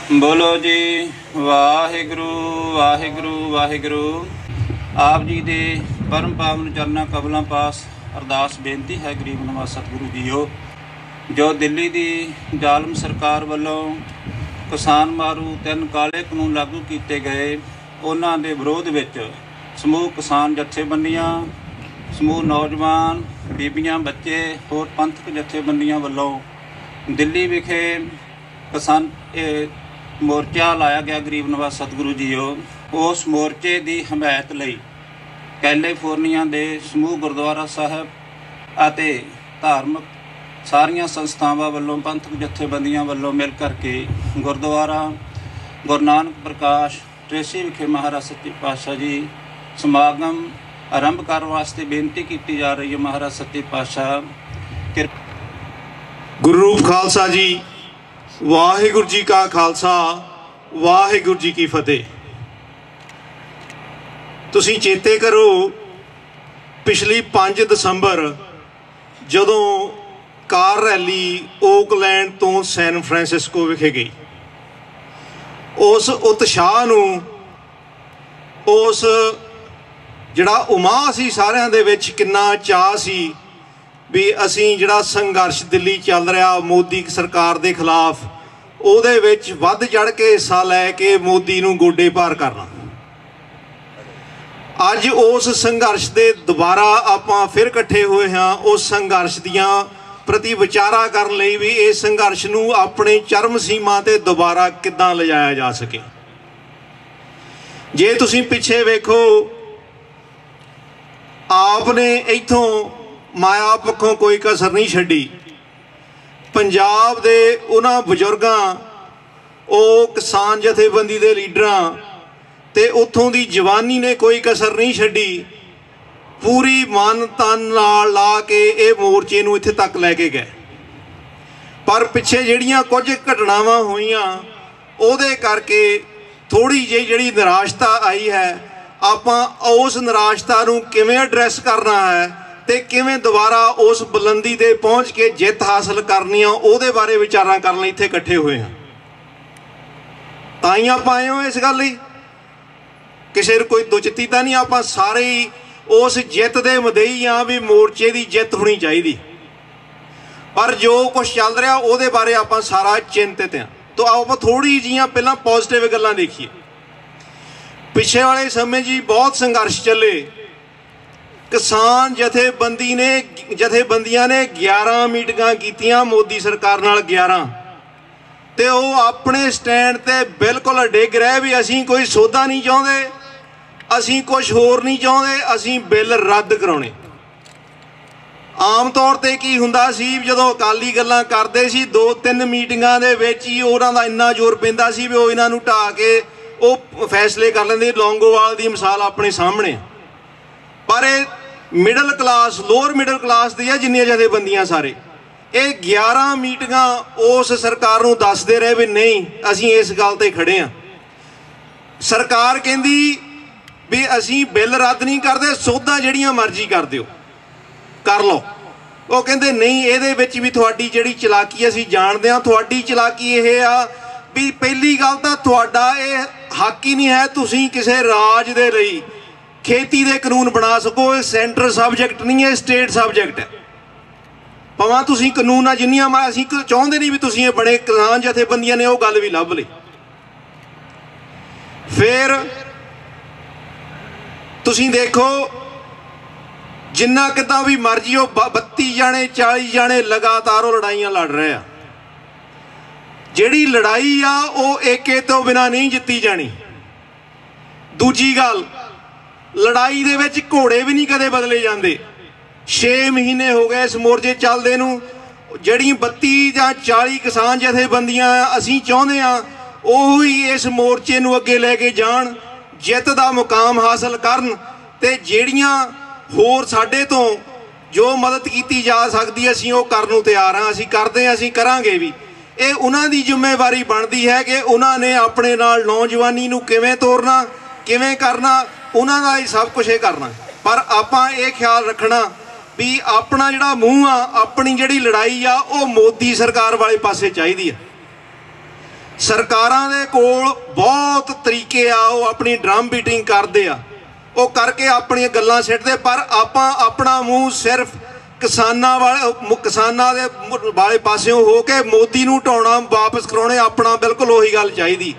बोलो जी वाहिगुरु वाहिगुरु वाहिगुरु। आप जी दे परम पावन चरना कबलों पास अरदास बेनती है गरीब नवाज सतगुरु जीओ, जो दिल्ली की जालम सरकार वालों किसान मारू 3 काले कानून लागू किए गए, उन्हों के विरोध विच समूह किसान जथेबंदियां, समूह नौजवान, बीबियां, बच्चे होर पंथक जथेबंदियां वालों दिल्ली विखे किसान मोर्चा लाया गया गरीब नवाज सतगुरु जीओ। उस मोर्चे की हमायत लई कैलीफोर्निया के समूह गुरुद्वारा साहब अते धार्मिक सारिया संस्थावां वालों पंथक जथेबंदियां वालों मिल करके गुरुद्वारा गुरु नानक प्रकाश ट्रेसी विखे महाराज सच्चे पातशाह जी समागम आरंभ करने वास्ते बेनती की जा रही है। महाराज सच्चे पातशाह गुरु रूप खालसा जी, वाहिगुरु जी का खालसा, वाहिगुरु जी की फतेह। तुसीं चेते करो पिछली 5 दसंबर जदों कार रैली ओकलैंड तो सैन फ्रांसिस्को विखे गई, उस उत्साह नूं, उस जिहड़ा उमाह सी सारिਆਂ ਦੇ ਵਿੱਚ किन्ना चाह सी भी असीं जिहड़ा संघर्ष दिल्ली चल रहा मोदी सरकार के खिलाफ, उहदे विच वध चढ़ के हिस्सा लैके मोदी नूं गोडे भार करना। अज उस संघर्ष के दोबारा आपां फिर इकट्ठे हुए हाँ, उस संघर्ष दियां प्रति विचारा करन लई भी इस संघर्ष नूं अपने चरम सीमा ते दोबारा किद्दां लिजाया जा सके। जे तुसीं पिछे वेखो, आपने इत्थों माया पक्षों कोई कसर नहीं छड्डी। पंजाब दे उन्हां बजुर्गां, ओ किसान जथेबंदी दे लीडरां ते उत्थों दी जवानी ने कोई कसर नहीं छड्डी। पूरी मन तन नाल ला के ये मोर्चे नूं इत्थे तक लैके गए। पर पिछे जिहड़ियां कुछ घटनावां होईयां, उहदे करके थोड़ी जी जिहड़ी निराशता आई है, आपां उस निराशता नूं किवें एड्रैस करना है ते किवें दोबारा उस बुलंदी ते पहुँच के जित हासिल करनी आ, उहदे बारे विचारां करन लई इत्थे इकट्ठे हुए हैं। ताईं आपां आए हो इस गल लई, किसी कोई दुचिती तां नहीं, आपां सारे ही उस जित दे मदेई हाँ भी मोर्चे की जित होनी चाहिए। पर जो कुछ चल रहा उहदे बारे आपां सारा चिंतित हैं। तो आपां थोड़ी जिहियां पहलां पॉजिटिव गल्लां देखिए। पिछे वाले समय जी बहुत संघर्ष चले, किसान जथेबंदियां ने 11 मीटिंगां कीतियां मोदी सरकार नाल 11, ते वो अपने स्टैंड ते बिल्कुल अडिग रहे भी असीं कोई सौदा नहीं चाहुंदे, असीं कुछ होर नहीं चाहुंदे, असीं बिल रद्द कराउणे। आम तौर ते की हुंदा सी जदों अकाली गल्लां करदे सी, 2-3 मीटिंगां दे विच ही उहनां दा इन्ना जोर पैंदा सी भी वो इन्हां नूं ढाह के वो फैसले कर लेंदे। लौंगोवाल दी मिसाल अपने सामने। पर middle class, lower middle class दी है जिन्नियां जथेबंदियां सारे, ये 11 मीटिंगां उस सरकार नूं दसदे रहे भी नहीं असीं इस गल ते खड़े हाँ। सरकार कहंदी भी असीं बिल रद्द नहीं करते, सौदा जिहड़ियां मर्जी कर दिओ, कर लो। वो कहंदे नहीं, इहदे विच भी तुहाडी जिहड़ी चलाकी असीं जाणदे हां। तुहाडी चलाकी इह आ भी पहली गल तां तुहाडा इह हक ही नहीं है तुसीं किसी राज दे लई खेती दे कानून बना सको। सेंटर सबजैक्ट नहीं है, स्टेट सबजैक्ट है। भावें तुसीं कानून जिन्नियां असीं चाहुंदे नहीं भी तुसीं बड़े किसान जथेबंदियां ने वो गल भी लभ लई। फिर तुसीं देखो जिन्ना कितना भी मर्जी वो 32 जाने 40 जाने लगातार वो लड़ाइयां लड़ रहे हैं। जिहड़ी लड़ाई आ वो एके तो बिना नहीं जित्ती जानी। दूजी गल, लड़ाई दे विच घोड़े भी नहीं कदे बदले जाते। 6 महीने हो गए इस मोर्चे चलदे नूं। जिहड़ी 32 या 40 किसान जथेबंदियां असीं चाहुंदे आ ओह ही इस मोर्चे नूं अगे लैके जाण, जित दा मुकाम हासिल करन, ते जिहड़ियां होर साडे तो जो मदद की जा सकती असीं वो करन नूं तैयार हाँ। असीं करदे हां, असीं करांगे भी। ये उन्हां दी जिम्मेवारी बनती है कि उन्हां ने अपने नाल नौजवानी नूं किवें तोरना, किवें करना, उन्हां दा ही सब कुछ करना। पर आपां ये ख्याल रखना भी अपना जिहड़ा मूँह आ, अपनी जिहड़ी लड़ाई आ, वो मोदी सरकार वाले पासे चाहिदी है। सरकारां दे कोल बहुत तरीके आ, वो अपनी ड्रम बीटिंग करते आ, वो करके अपनी गल्लां सिੱਟਦੇ, पर आपां अपना मूँह सिर्फ किसानां दे वाले पासियों हो के मोदी नूं ढाउणा वापस कराउणे अपना बिल्कुल उही गल चाहीदी।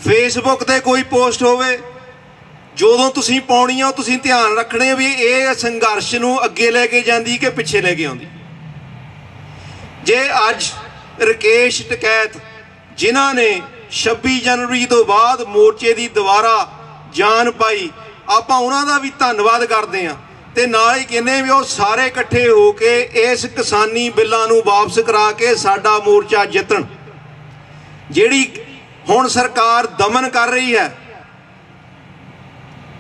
फेसबुक ते कोई पोस्ट होवे जोदों तुसीं पाउणी आ तुसीं ध्यान रखणे भी ये संघर्ष नूं अगे लैके जांदी कि पिछे लैके आउंदी। जे अज राकेश टिकैत जिन्हां ने 26 जनवरी तो बाद मोर्चे की दोबारा जान पाई, आपां उन्हां दा भी धन्नवाद करते हैं ते नाल ही कहने भी वो सारे इकट्ठे हो के इस किसानी बिल्लां नूं वापस करा के साडा मोर्चा जितण। जिहड़ी हुण सरकार दमन कर रही है,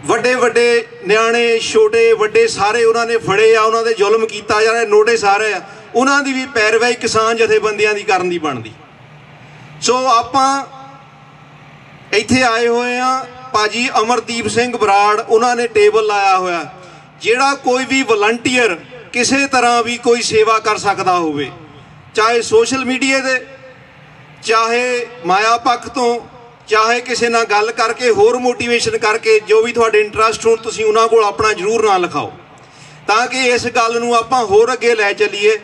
वड्डे वड्डे न्याणे छोटे वड्डे सारे उन्होंने फड़े आ, उन्होंने जुल्म किया जा रहा, नोटिस आ रहे हैं, उन्हों की भी पैरवाई किसान जथेबंदियां दी करन दी बनदी। सो आपां इत्थे आए हुए हैं, भाजी अमरदीप सिंह बराड़ उन्होंने टेबल लाया होया, जिहड़ा कोई भी वलंटियर किसी तरह भी कोई सेवा कर सकता होवे, चाहे सोशल मीडिया दे, चाहे माया पक्ष तो, चाहे किसी ना गल करके होर मोटिवेशन करके, जो भी तुहाडे इंटरस्ट हो तुसीं उन्हां कोल अपना जरूर ना लिखाओ, ताकि इस गल नूं आपां होर अगे लै चलीए।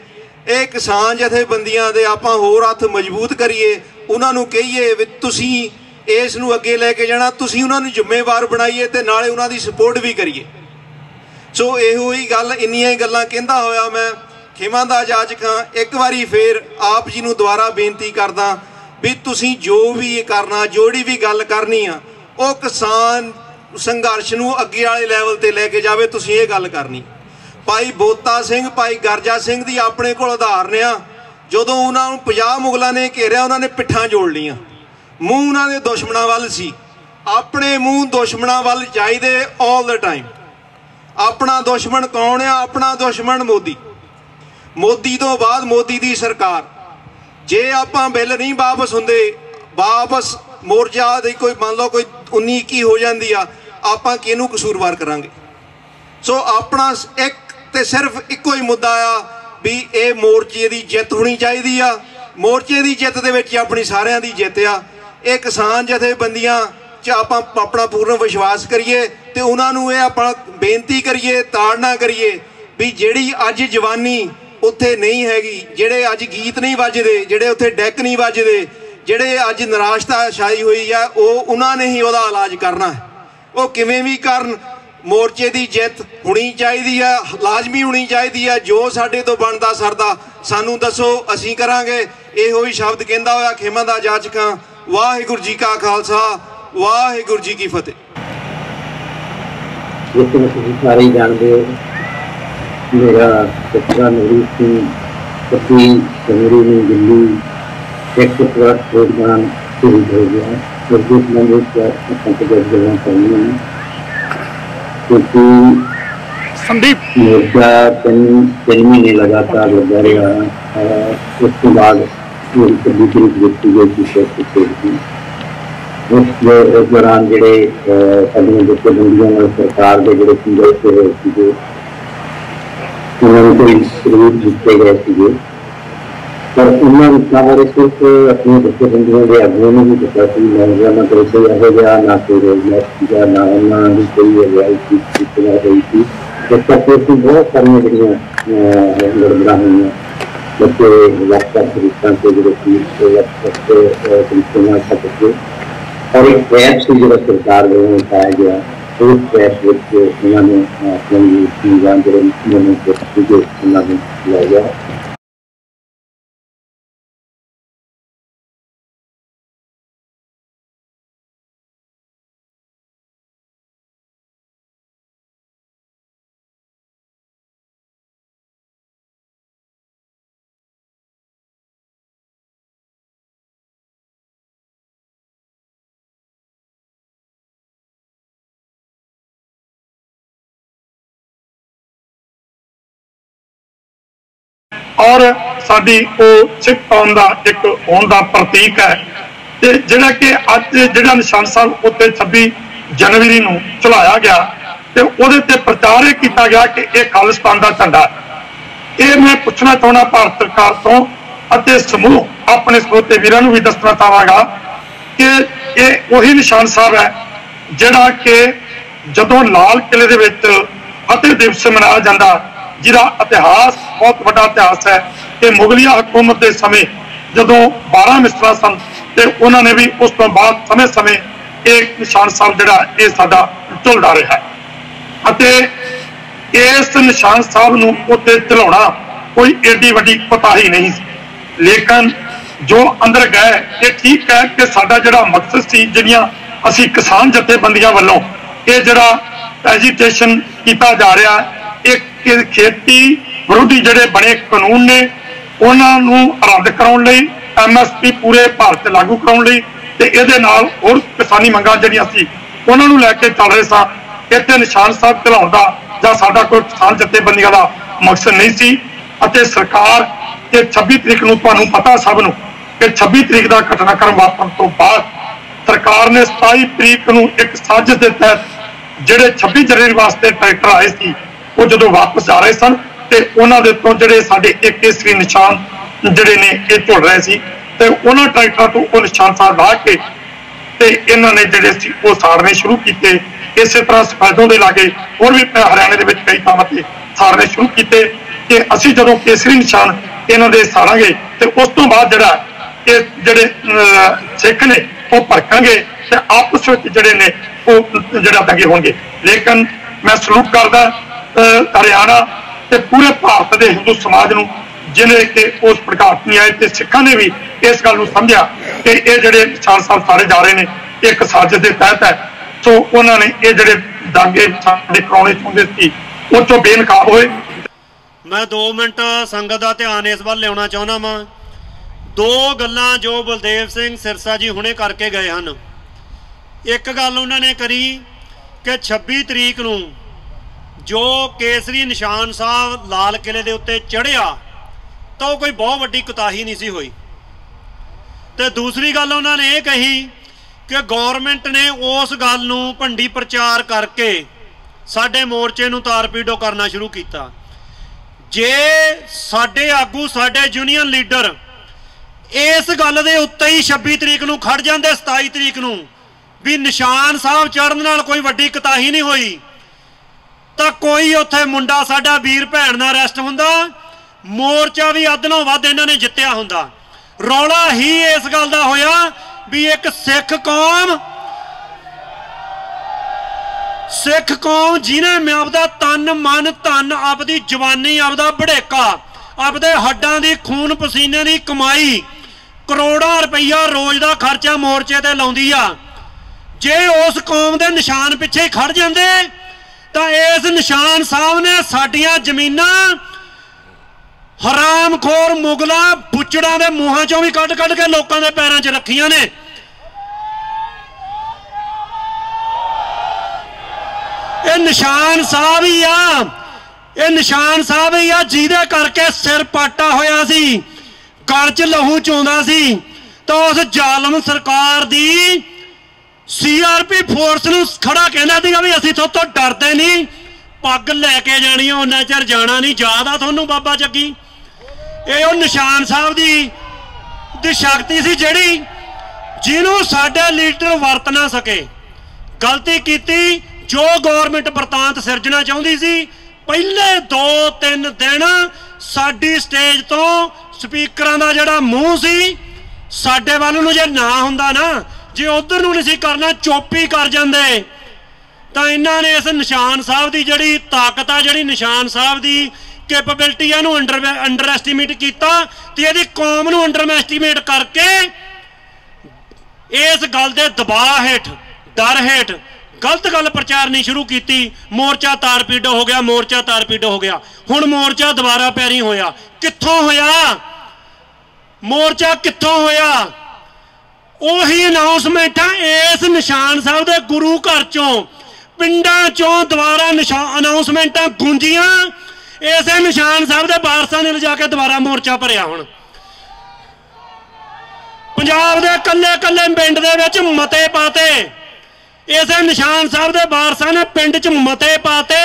ये किसान जथेबंदियां दे आपां होर हत्थ मजबूत करिए, उन्हां नूं कहिए भी तुसीं इस नूं अगे लैके जाना, तुसीं उन्हां नूं जिम्मेवार बनाइए ते नाले उन्हां दी सपोर्ट भी करिए। सो इहो ही गल, इन्नियां ही गल्लां कहंदा होया मैं खेमां दा जाचक हां, एक बारी फिर आप जी नूं दुबारा बेनती करदा भी तुसीं जो भी करना, जोड़ी भी गल करनी आ, वो किसान संघर्ष नूं अगे वाले लैवल ते लैके जावे, तुसीं ये गल करनी। भाई बोता सिंह, भाई गरजा सिंह दी अपने कोल उदाहरण आ, जदों उन्हां नूं 50 मुगलों ने घेरिया, उन्होंने पिट्ठां जोड़ लियां, मूँह उन्हां दे दुश्मनां वल सी, अपने मूँह दुश्मनां वल चाहीदे ऑल द टाइम। अपना दुश्मन कौन है? अपना दुश्मन मोदी। मोदी तो बाद मोदी दी सरकार। जे आपां बिल नहीं वापस हुंदे, वापस मोर्चा दी कोई मान लो कोई 19-21 हो जाती आ, आपां किहनूं कसूरवार करांगे? सो अपना एक ते सिर्फ इक्को ही मुद्दा आ भी ये मोर्चे की जित होनी चाहिए आ। मोर्चे की जित दे विच अपनी सारिਆਂ दी जित आ। ये किसान जथेबंदियां च आपां अपना पूर्ण विश्वास करिए ते उन्हां नूं ये आपां बेनती करिए, ताड़ना करिए भी जिहड़ी अज जवानी उत्थे नहीं हैगी, जिहड़े अज गीत नहीं वजदे, जिहड़े उत्थे डैक नहीं वजदे, जिहड़े अज निराशता छाई हुई है, उन्हां ने ही उहदा इलाज करना है। वो किवें भी करन, मोर्चे की जित होनी चाहिए है, लाजमी होनी चाहिए है। जो साडे तो बनदा सरदा सानू दसो, असीं करांगे। इहो ही शब्द कहंदा होया खेमां दा जाचक हां। वाहिगुरू जी का खालसा, वाहिगुरू जी की फतेह। जिसमें तुसीं सारे ही जानते हो, मेरा पुत्रा नवरीत सिंह 25 जनवरी में दिल्ली एक प्रोग्राम शहीद हो गया। और जिस मंदिर पर पंचगढ़ गल्लां करनियां ने, क्योंकि मोर्चा 3 महीने लगातार लगा रहा। उसके बाद मेरी दूसरी व्यक्ति गई उस दौरान जोड़े जथेबंदियों सरकार के जोड़े संघर्ष हुए थे, उन्होंने कोई जरूर जीते गए थे, पर उन्होंने बारे सिर्फ अपनी जथेबंदियों के अगुओं ने भी पता कि ना कोई कोई अहोजा, ना कोई रोजगार, ना उन्होंने कोई अगुवाई गई थी। इस करके बहुत सारिया जड़ियाँ गड़बड़ा हुई बच्चे व्हाट्सएप तरीकों से जो तरीके सकते, और एक ट्रैप से जो सरकार द्वारा उठाया गया, उस ट्रैप उन्होंने अपने जो लाया गया। और साडी सिख कौम का एक होने का प्रतीक है, ते जिहड़ा कि अज जिहड़ा निशान साहब उत्ते 26 जनवरी नूं चलाया गया, ते उहदे ते प्रचार ये किया गया कि यह खालिस्तान का झंडा है। ये मैं पूछना चाहना भारत सरकार तो ਅਤੇ ਸਮੂਹ ਆਪਣੇ ਸਰੋਤੇ ਵੀਰਾਂ ਨੂੰ ਵੀ ਦੱਸਣਾ ਚਾਹਾਂਗਾ ਕਿ ਇਹ ਉਹੀ ਨਿਸ਼ਾਨ ਸਾਹਿਬ ਹੈ ਜਿਹੜਾ ਕਿ ਜਦੋਂ ਲਾਲ ਕਿਲੇ ਦੇ ਵਿੱਚ ਫਤਿਹ ਦਿਵਸ ਮਨਾਇਆ ਜਾਂਦਾ, ਜਿਹਦਾ ਇਤਿਹਾਸ ਬਹੁਤ ਵੱਡਾ ਇਤਿਹਾਸ ਹੈ ਕਿ ਮੁਗਲਿਆ ਹਕੂਮਤ ਦੇ ਸਮੇਂ ਜਦੋਂ 12 ਮਿਸਰਾਂ ਸਨ ਤੇ ਉਹਨਾਂ ਨੇ ਵੀ ਉਸ ਤੋਂ ਬਾਅਦ ਸਮੇਂ-ਸਮੇਂ ਇਹ ਨਿਸ਼ਾਨ ਸਾਹਿਬ ਜਿਹੜਾ ਇਹ ਸਾਡਾ ਝੁਲਦਾ ਰਿਹਾ ਅਤੇ ਇਸ ਨਿਸ਼ਾਨ ਸਾਹਿਬ ਨੂੰ ਉੱਤੇ ਝੁਲਾਉਣਾ ਕੋਈ ਏਡੀ ਵੱਡੀ ਕੋਤਾਹੀ ਨਹੀਂ ਸੀ। ਲੇਕਿਨ ਜੋ ਅੰਦਰ ਗਏ, ਇਹ ਠੀਕ ਹੈ ਕਿ ਸਾਡਾ ਜਿਹੜਾ ਮਕਸਦ ਸੀ, ਜਿਹੜੀਆਂ ਅਸੀਂ ਕਿਸਾਨ ਜਥੇਬੰਦੀਆਂ ਵੱਲੋਂ ਇਹ ਜਿਹੜਾ ਐਜੀਟੇਸ਼ਨ ਕੀਤਾ ਜਾ ਰਿਹਾ, ਇਹ ਖੇਤੀ ਵਿਰੋਧੀ ਜਿਹੜੇ ਬਣੇ ਕਾਨੂੰਨ ਨੇ ਉਹਨਾਂ ਨੂੰ ਰੱਦ ਕਰਾਉਣ ਲਈ, MSP ਪੂਰੇ ਭਾਰਤ 'ਚ ਲਾਗੂ ਕਰਾਉਣ ਲਈ ਤੇ ਇਹਦੇ ਨਾਲ ਹੋਰ ਕਿਸਾਨੀ ਮੰਗਾਂ ਜਿਹੜੀਆਂ ਸੀ ਉਹਨਾਂ ਨੂੰ ਲੈ ਕੇ ਚੱਲ ਰਹੇ ਸਾਂ। ਇੱਥੇ ਨਿਸ਼ਾਨ ਸਾਹਿਬ ਝੁਲਾਉਣ ਦਾ ਜਾਂ ਸਾਡਾ ਕੋਈ ਕਿਸਾਨ ਜਥੇਬੰਦੀਆਂ ਦਾ ਮਕਸਦ ਨਹੀਂ ਸੀ ਅਤੇ ਸਰਕਾਰ ਤੇ 26 ਤਰੀਕ ਨੂੰ ਤੁਹਾਨੂੰ ਪਤਾ ਸਭ ਨੂੰ ਕਿ 26 ਤਰੀਕ ਦਾ ਘਟਨਾਕ੍ਰਮ ਵਾਪਰਨ ਤੋਂ ਬਾਅਦ ਸਰਕਾਰ ਨੇ 27 ਤਰੀਕ ਨੂੰ ਇੱਕ ਸਾਜ਼ਿਸ਼ ਦੇ ਤਹਿਤ ਜਿਹੜੇ 26 ਜਨਵਰੀ ਵਾਸਤੇ ਟਰੈਕਟਰ ਆਏ ਸੀ ਉਹ ਜਦੋਂ ਵਾਪਸ ਜਾ ਰਹੇ ਸਨ ਤੇ ਉਹਨਾਂ ਦੇ ਤੋਂ ਜਿਹੜੇ ਸਾਡੇ ਇੱਕ ਕੇਸਰੀ ਨਿਸ਼ਾਨ ਜਿਹੜੇ ਨੇ ਇਹ ਝੁਲ ਰਹੇ ਸੀ ਤੇ ਉਹਨਾਂ ਟਰੈਕਟਰਾਂ ਤੋਂ ਉਹ ਨਿਸ਼ਾਨ ਸਾਹਿਬ ਲਾ ਕੇ ਤੇ ਇਹਨਾਂ ਨੇ ਜਿਹੜੇ ਸੀ ਉਹ ਸਾੜਨੇ ਸ਼ੁਰੂ ਕੀਤੇ। ਇਸੇ ਤਰ੍ਹਾਂ ਸਫੈਦੋਂ ਦੇ ਲਾਗੇ ਹੋਰ ਵੀ ਹਰਿਆਣੇ ਦੇ ਵਿੱਚ ਕਈ ਥਾਵਾਂ ਤੇ ਸਾੜਨੇ ਸ਼ੁਰੂ ਕੀਤੇ ਕਿ ਅਸੀਂ ਜਦੋਂ ਕੇਸਰੀ ਨਿਸ਼ਾਨ ਇਹਨਾਂ ਦੇ ਸਾੜਾਂਗੇ ਤੇ ਉਸ ਤੋਂ ਬਾਅਦ ਜਿਹੜਾ ਇਹ ਜਿਹੜੇ ਸਿੱਖ ਨੇ ਉਹ ਭੜਕਾਂਗੇ ਤੇ ਆਪਸ ਵਿੱਚ ਜਿਹੜੇ ਨੇ ਉਹ ਜਿਹੜਾ ਦੰਗੇ ਹੋਣਗੇ। ਲੇਕਿਨ ਮੈਂ ਸਲੂਟ ਕਰਦਾ ਹਰਿਆਣਾ ਤੇ ਪੂਰੇ ਭਾਰਤ ਦੇ ਹਿੰਦੂ ਸਮਾਜ ਨੂੰ ਜਿਹਨੇ ਕਿ ਉਸ ਭੜਕਾਟ ਨਹੀਂ ਆਏ ਤੇ ਸਿੱਖਾਂ ਨੇ ਵੀ ਇਸ ਗੱਲ ਨੂੰ ਸਮਝਿਆ ਕਿ ਇਹ ਜਿਹੜੇ ਨਿਸ਼ਾਨ ਸਾਹਿਬ ਸਾੜੇ ਜਾ ਰਹੇ ਨੇ ਇੱਕ ਸਾਜ਼ਿਸ਼ ਦੇ ਤਹਿਤ ਹੈ। ਸੋ ਉਹਨਾਂ ਨੇ ਇਹ ਜਿਹੜੇ ਦੰਗੇ ਸਾਡੇ ਕਰਾਉਣੇ ਚਾਹੁੰਦੇ ਸੀ ਉਹ ਤੋਂ ਬੇਨਕਾਬ ਹੋਏ। मैं 2 मिनट संगत का ध्यान इस वाल लिया चाहना वा। 2 गल्लां जो बलदेव सिंह सिरसा जी हुणे करके गए हैं। एक गल उन्होंने करी कि 26 तरीक नूं जो केसरी निशान साहब लाल किले के उत्ते चढ़िया तो कोई बहुत वड्डी कोताही नहीं सी हुई। तो दूसरी गल उन्होंने ये कही कि गौरमेंट ने उस गल नूं भंडी प्रचार करके साडे मोर्चे नूं तार पीडो करना शुरू किया। जे साडे आगू साडे यूनियन लीडर इस गल दे उत्ते ही 26 तरीक नूं खड़ जांदे 27 तरीक नूं भी निशान साहब चढ़न नाल कोई वड्डी कोताही नहीं होई तां कोई उत्थे मुंडा साडा वीर भैण नाल अरेस्ट हुंदा, मोर्चा भी अध नालों वध इन्हां ने जित्तिया हुंदा। रौला ही इस गल दा होया भी एक सिख कौम जिन्हें आपदा तन मन धन आपदी जवानी आपदा भड़ेका आपदे हड्डां दी खून पसीने की कमाई करोड़ों रुपया रोज का खर्चा मोर्चे ते लाउंदी आ। जे उस कौम के निशान पिछे खड़ जांदे तां इस निशान साहब ने साडियां जमीनां हरामखोर मुगलां बुचड़ां दे मूहां चों भी कढ के लोकां दे पैरां च रखियां ने। ये निशान साहब ही ये निशान साहब ही जिहदे करके सिर पाटा होया सी, गल च लहू चौंदा सी तो उस जालम सरकार दी CRP फोर्स नूं खड़ा कहना सीगा भी असीं थोतों डरदे नहीं, पग लैके जानी उन्ना चिर जाना नहीं। याद आ तुहानूं बाबा जग्गी? ये निशान साहब दी शक्ति सी जिहड़ी जिन्हों साडे लीडर वरत ना सके। गलती कीती जो गौरमेंट बरतांत सिरजना चाहती सी, पहले 2-3 दिन साडी स्टेज तो स्पीकरां दा जिहड़ा मूँह सी साडे वाल नूं जे ना हुंदा ना, जे उधर नूं नहीं सी करना चुप ही कर जांदे तां इन्हां ने इस निशान साहब दी जिहड़ी ताकत आ, जिहड़ी निशान साहब दी कैपेबिलिटी आ, नूं अंडर एस्टीमेट कीता ते इहदी कौम नूं अंडर एस्टीमेट करके इस गल दे दबाव हेठ डर हेठ गलत गल प्रचारनी शुरू की। मोर्चा तार पीडो हो गया, मोर्चा तार पीडो हो गया। हुण मोर्चा दोबारा पैरी होया, कित्थों होया मोर्चा, कित्थों होया? उही अनाउंसमेंट इस निशान साहब दे गुरु घर चों पिंडां चों दोबारा अनाउंसमेंट गूंजियां, इसे निशान साहब दे वारसां ने लिजा के दोबारा मोर्चा भरिया। हुण पंजाब दे कल्ले कल्ले पिंड दे विच मते पाते, इस निशान साहब के वारसां ने पिंड च मते पाते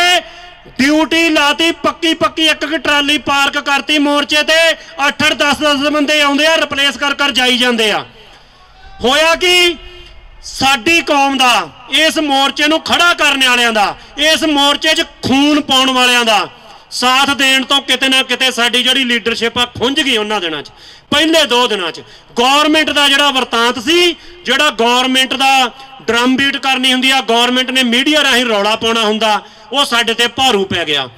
ड्यूटी लाती पक्की पक्की, एक ट्राली पार्क करती मोर्चे ते, 8-8 10-10 बंदे आउंदे आ, रिप्लेस कर कर जाई जांदे आ। होया कि साडी कौम दा, इस मोर्चे नूं खड़ा करने वालियां दा, इस मोर्चे 'च खून पाउण वालियां दा साथ देण तो किते ना किते साडी जिहड़ी लीडरशिप आ खुंझ गई उन्हां दिनां 'च। पहले 2 दिनां 'च गौरमेंट दा जिहड़ा वरतांत सी, जिहड़ा गौरमेंट दा ड्रम बीट करनी हुंदी आ, गौरमेंट ने मीडिया राहीं रौला पाउणा हुंदा, वो साडे ते भारू पै गया।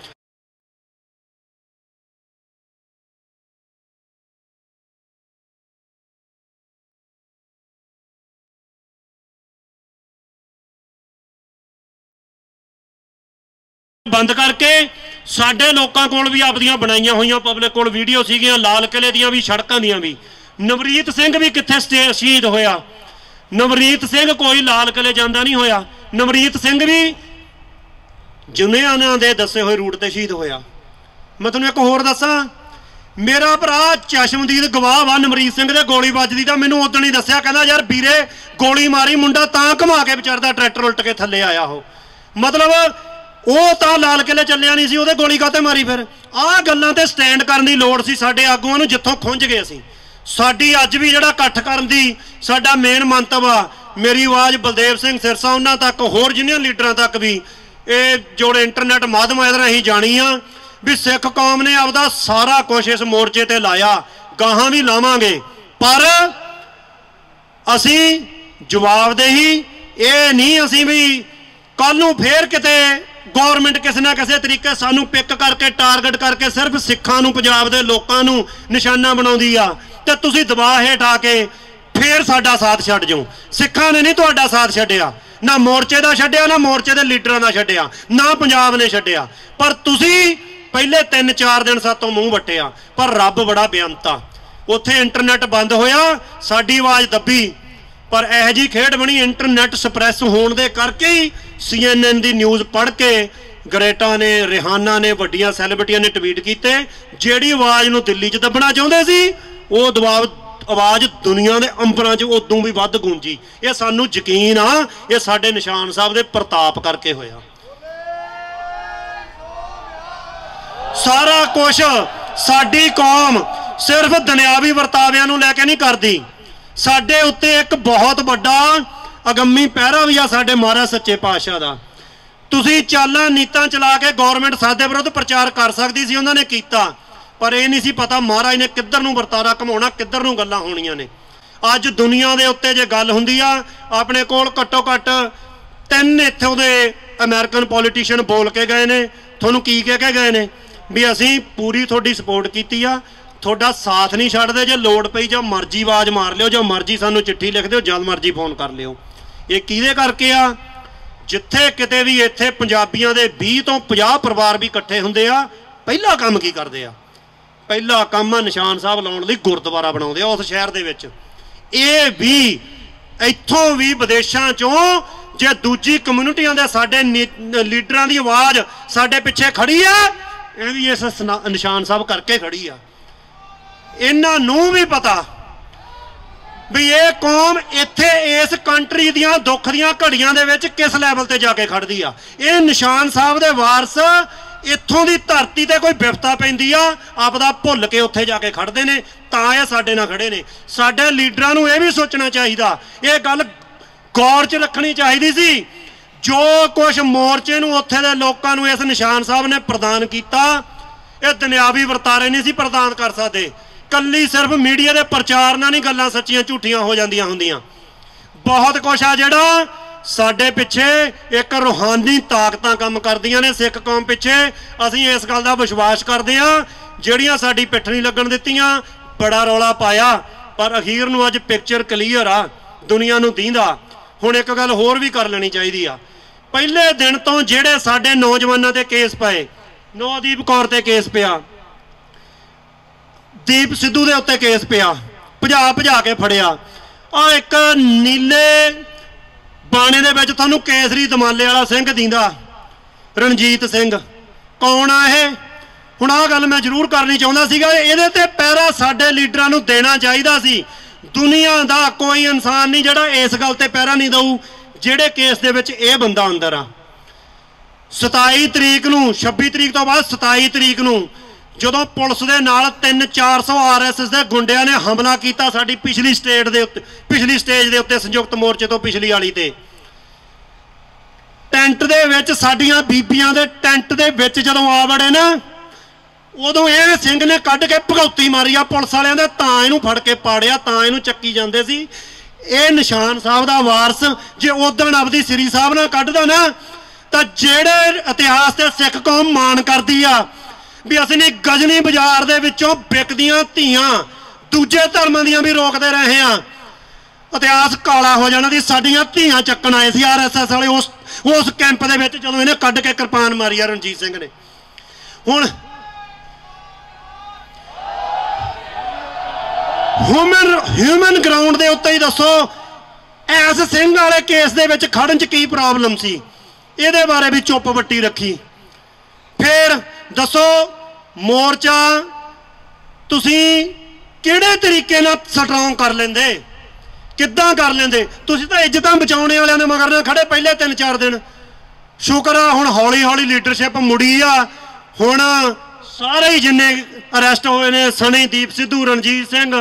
बंद करके साडे लोकां कोल भी आपदियां बनाईयां होईयां पब्लिक कोल वीडियो सीगियां, लाल किले दियां भी, सड़कां दियां भी। नवरीत सिंह भी कित्थे शहीद होया? नवरीत सिंह कोई लाल किले जांदा नहीं होया। नवरीत सिंह भी जुनियां दे दसे हुए रूट ते शहीद होया। मैं तुहानूं एक होर दसां, मेरा भरा चशमदीद गवाह वा नवरीत सिंह दे गोली वजदी दा। मैनूं उदण ही दस्सिया, कहंदा यार वीरे गोली मारी, मुंडा तां घुमा के विचारदा ट्रैक्टर उल्ट के थल्ले आया। हो मतलब ਉਹ ਤਾਂ ਲਾਲ ਕਿਲੇ ਚੱਲਿਆ ਨਹੀਂ ਸੀ, ਉਹਦੇ ਗੋਲੀ ਕਾਤੇ ਮਾਰੀ? ਫਿਰ ਆਹ ਗੱਲਾਂ ਤੇ ਸਟੈਂਡ ਕਰਨ ਦੀ ਲੋੜ ਸੀ ਸਾਡੇ ਆਗੂਆਂ ਨੂੰ, ਜਿੱਥੋਂ ਖੁੰਝ ਗਏ ਅਸੀਂ। ਸਾਡੀ ਅੱਜ ਵੀ ਜਿਹੜਾ ਇਕੱਠ ਕਰਨ ਦੀ ਸਾਡਾ ਮੇਨ ਮੰਤਵ ਆ, ਮੇਰੀ ਆਵਾਜ਼ ਬਲਦੇਵ ਸਿੰਘ ਸਿਰਸਾ ਉਹਨਾਂ ਤੱਕ, ਹੋਰ ਜਿੰਨੀਆਂ ਲੀਡਰਾਂ ਤੱਕ ਵੀ ਇਹ ਜੋੜੇ ਇੰਟਰਨੈਟ ਮਾਧਿਅਮ ਇਹਦੇ ਰਾਹੀਂ ਜਾਣੀ ਆ ਵੀ ਸਿੱਖ ਕੌਮ ਨੇ ਆਪਦਾ ਸਾਰਾ ਕੁਝ ਇਸ ਮੋਰਚੇ ਤੇ ਲਾਇਆ, ਗਾਹਾਂ ਵੀ ਲਾਵਾਂਗੇ, ਪਰ ਅਸੀਂ ਜਵਾਬਦੇਹੀ ਇਹ ਨਹੀਂ ਅਸੀਂ ਵੀ ਕੱਲ ਨੂੰ ਫੇਰ ਕਿਤੇ गौरमेंट किसी ना किसी तरीके सानू पिक करके टारगेट करके सिर्फ सिखां नू, पंजाब दे लोकां नू निशाना बनाउंदी आ ते तुसीं दबाव हेठ आके फिर साडा साथ छड्ड जाओ। सिखां ने नहीं तुहाडा साथ छड्डिया, ना मोर्चे दा छड्डिया, ना मोर्चे दे लीडरां दा छड्डिया, ना पंजाब ने छड्डिया, पर तुसीं पहले 3-4 दिन सातों मूँह वट्टिया। पर रब बड़ा बेअंत आ, उत्थे इंटरनेट बंद होया, साडी आवाज़ दबी, पर यह जी खेड बनी इंटरनेट सप्रैस होने के करके ही CNN की न्यूज़ पढ़ के ग्रेटा ने, रिहाना ने, वड्डियां सैलीब्रिटियां ने ट्वीट किए, जिहड़ी आवाज़ नूं दिल्ली च दबना चाहुंदे सी, वो दबाव आवाज़ दुनिया के अंबरां च उदों भी वध गूंजी। ये सानूं यकीन आ, ये साडे निशान साहब दे प्रताप करके होया। सारा कुछ साडी कौम सिर्फ दुनियावी वरताविਆਂ नूं लैके नहीं करदी, साडे उत्ते एक बहुत बड़ा अगम्मी पहरा भी आ साडे महाराज सच्चे पातशाह दा। तुसीं चालां नीतां चला के गौरमेंट साडे विरुद्ध प्रचार कर सकदी सी, उन्होंने कीता, पर यह नहीं सी पता महाराज ने किधर नूं वरतारा घुमाउणा, किधर नूं गल्लां होणीਆਂ ने। अज दुनिया दे उत्ते जे गल हुंदी आ, अपने कोल घट्टो घट्ट 3 इत्थों दे अमेरिकन पॉलिटिशियन बोल के गए ने, तुहानूं की कह के गए ने भी असीं पूरी तुहाडी सपोर्ट कीती आ, थोड़ा साथ नहीं छड्डदे, जे लोड़ पई जो मर्जी आवाज़ मार लिओ, जो मर्जी सानू चिट्ठी लिख दिओ, जद मर्जी फोन कर लिओ। ये किहदे करके आ? जिथे किते भी इत्थे पंजाबियां दे 20 तो 50 परिवार भी इकट्ठे हुंदे आ, पहला काम की करदे आ? पहला काम आ निशान साहब लाउण लई गुरुद्वारा बनाउंदे आ उस शहर दे विच। ये भी इत्थों भी विदेशां चों जे दूजी कम्यूनिटियां दे साडे लीडरां दी आवाज़ साडे पिछे खड़ी आ, ये भी इस निशान साहब करके खड़ी आ। इन्हां नूं भी पता भी ये कौम इत्थे इस कंट्री दियां दुख दियां घड़ियां दे विच किस लैवल ते जाके खड़दी आ। ये निशान साहब दे वारस इत्थों दी धरती ते कोई विपता पैंदी आ, आपदा भुल के उत्थे जाके खड़दे ने, तां ये साडे नाल खड़े ने। साडे लीडरां नूं ये भी सोचना चाहिदा, ये गल गौर च रखनी चाहिदी सी, जो कुछ मोर्चे नूं उत्थे दे लोकां नूं इस निशान साहब ने प्रदान कीता, ये दुनियावी वरतारे नहीं सी प्रदान कर सकदे। कल्ली सिर्फ मीडिया के प्रचार नाल नहीं गल्लां सच्चियां झूठियां हो जांदियां हुंदियां। बहुत कुछ आ जिहड़ा साडे पिछे एक रूहानी ताकतां काम करदियां ने सिख कौम पिछे। असीं इस गल दा विश्वास करदे हां, जिहड़ियां साडी पिठ नहीं लगण दित्तियां, बड़ा रौला पाया, पर अखीर नूं अज पिक्चर क्लीयर आ, दुनिया नूं दींदा। हुण एक गल होर भी कर लेनी चाहिदी आ, पहले दिन तो जिहड़े साडे नौजवानां ते केस पए, नौदीप कौर ते केस पिया, दीप सिद्धू दे उत्ते केस पिया, भजा भजा के फड़िया। आ एक नीले बाणे दे विच तुहानूं केसरी दमाले वाला सिंह दींदा, रणजीत सिंह, कौन आ ये? हुण आ गल मैं जरूर करनी चाहुंदा सीगा, इहदे ते पैरा साडे लीडरां नूं देना चाहीदा सी। दुनिया दा कोई इंसान नहीं जिहड़ा इस गल ते पैरा नहीं दऊ जिहड़े केस दे विच इह बंदा अंदर आ। 27 ਤਰੀਕ ਨੂੰ 26 ਤਰੀਕ ਤੋਂ ਬਾਅਦ 27 ਤਰੀਕ ਨੂੰ ਜਦੋਂ ਪੁਲਿਸ ਦੇ ਨਾਲ 300-400 RSS ਦੇ ਗੁੰਡਿਆਂ ਨੇ ਹਮਲਾ ਕੀਤਾ ਸਾਡੀ ਪਿਛਲੀ ਸਟੇਜ ਦੇ ਉੱਤੇ ਸੰਯੁਕਤ ਮੋਰਚੇ ਤੋਂ ਪਿਛਲੀ ਵਾਲੀ ਤੇ ਟੈਂਟ ਦੇ ਵਿੱਚ ਸਾਡੀਆਂ ਬੀਬੀਆਂ ਦੇ ਟੈਂਟ ਦੇ ਵਿੱਚ ਜਦੋਂ ਆ ਵੜੇ ਨਾ ਉਦੋਂ ਇਹ ਸਿੰਘ ਨੇ ਕੱਢ ਕੇ ਭਗੌਤੀ ਮਾਰੀ ਆ ਪੁਲਿਸ ਵਾਲਿਆਂ ਦੇ ਤਾਂ ਇਹਨੂੰ ਫੜ ਕੇ ਪਾੜਿਆ ਤਾਂ ਇਹਨੂੰ ਚੱਕੀ ਜਾਂਦੇ ਸੀ। ਇਹ ਨਿਸ਼ਾਨ ਸਾਹਿਬ ਦਾ ਵਾਰਸ ਜੇ ਉਦਣ ਆਪਦੀ ਸ੍ਰੀ ਸਾਹਿਬ ਨਾਲ ਕੱਢਦਾ ਨਾ ਤਾਂ ਜਿਹੜੇ ਇਤਿਹਾਸ ਤੇ ਸਿੱਖ ਕੌਮ ਮਾਣ ਕਰਦੀ ਆ ਵੀ ਅਸੀਂ ਨਹੀਂ ਗਜਨੀ ਬਾਜ਼ਾਰ ਦੇ ਵਿੱਚੋਂ ਵਿਕਦੀਆਂ ਧੀਆਂ ਦੂਜੇ ਧਰਮਾਂ ਦੀਆਂ ਵੀ ਰੋਕਦੇ ਰਹੇ ਆ ਇਤਿਹਾਸ ਕਾਲਾ ਹੋ ਜਾਣਾ ਦੀ ਸਾਡੀਆਂ ਧੀਆਂ ਚੱਕਣ ਆਏ ਸੀ RSS ਵਾਲੇ ਉਸ ਕੈਂਪ ਦੇ ਵਿੱਚ ਜਦੋਂ ਇਹਨੇ ਕੱਢ ਕੇ ਕਿਰਪਾਨ ਮਾਰੀ ਆ ਰਣਜੀਤ ਸਿੰਘ ਨੇ। ਹੁਣ ਹਿਊਮਨ ਗਰਾਊਂਡ ਦੇ ਉੱਤੇ ਹੀ ਦੱਸੋ ਐਸ ਸਿੰਘ ਵਾਲੇ ਕੇਸ ਦੇ ਵਿੱਚ ਖੜਨ 'ਚ ਕੀ ਪ੍ਰੋਬਲਮ ਸੀ ਇਹਦੇ ਬਾਰੇ ਵੀ ਚੁੱਪ ਵੱਟੀ ਰੱਖੀ। ਫਿਰ ਦੱਸੋ ਮੋਰਚਾ ਤੁਸੀਂ ਕਿਹੜੇ ਤਰੀਕੇ ਨਾਲ ਸਟਰੋਂਗ ਕਰ ਲੈਂਦੇ ਕਿੱਦਾਂ ਕਰ ਲੈਂਦੇ ਤੁਸੀਂ ਤਾਂ ਇੱਜ਼ਤਾਂ ਬਚਾਉਣੇ ਵਾਲਿਆਂ ਦੇ ਮਗਰ ਨਾਲ ਖੜੇ ਪਹਿਲੇ 3-4 ਦਿਨ। ਸ਼ੁਕਰ ਆ ਹੁਣ ਹੌਲੀ ਹੌਲੀ ਲੀਡਰਸ਼ਿਪ ਮੁੜੀ ਆ ਹੁਣ ਸਾਰੇ ਹੀ ਜਿੰਨੇ ਅਰੈਸਟ ਹੋਏ ਨੇ ਸਨੀਦੀਪ ਸਿੱਧੂ ਰਣਜੀਤ ਸਿੰਘ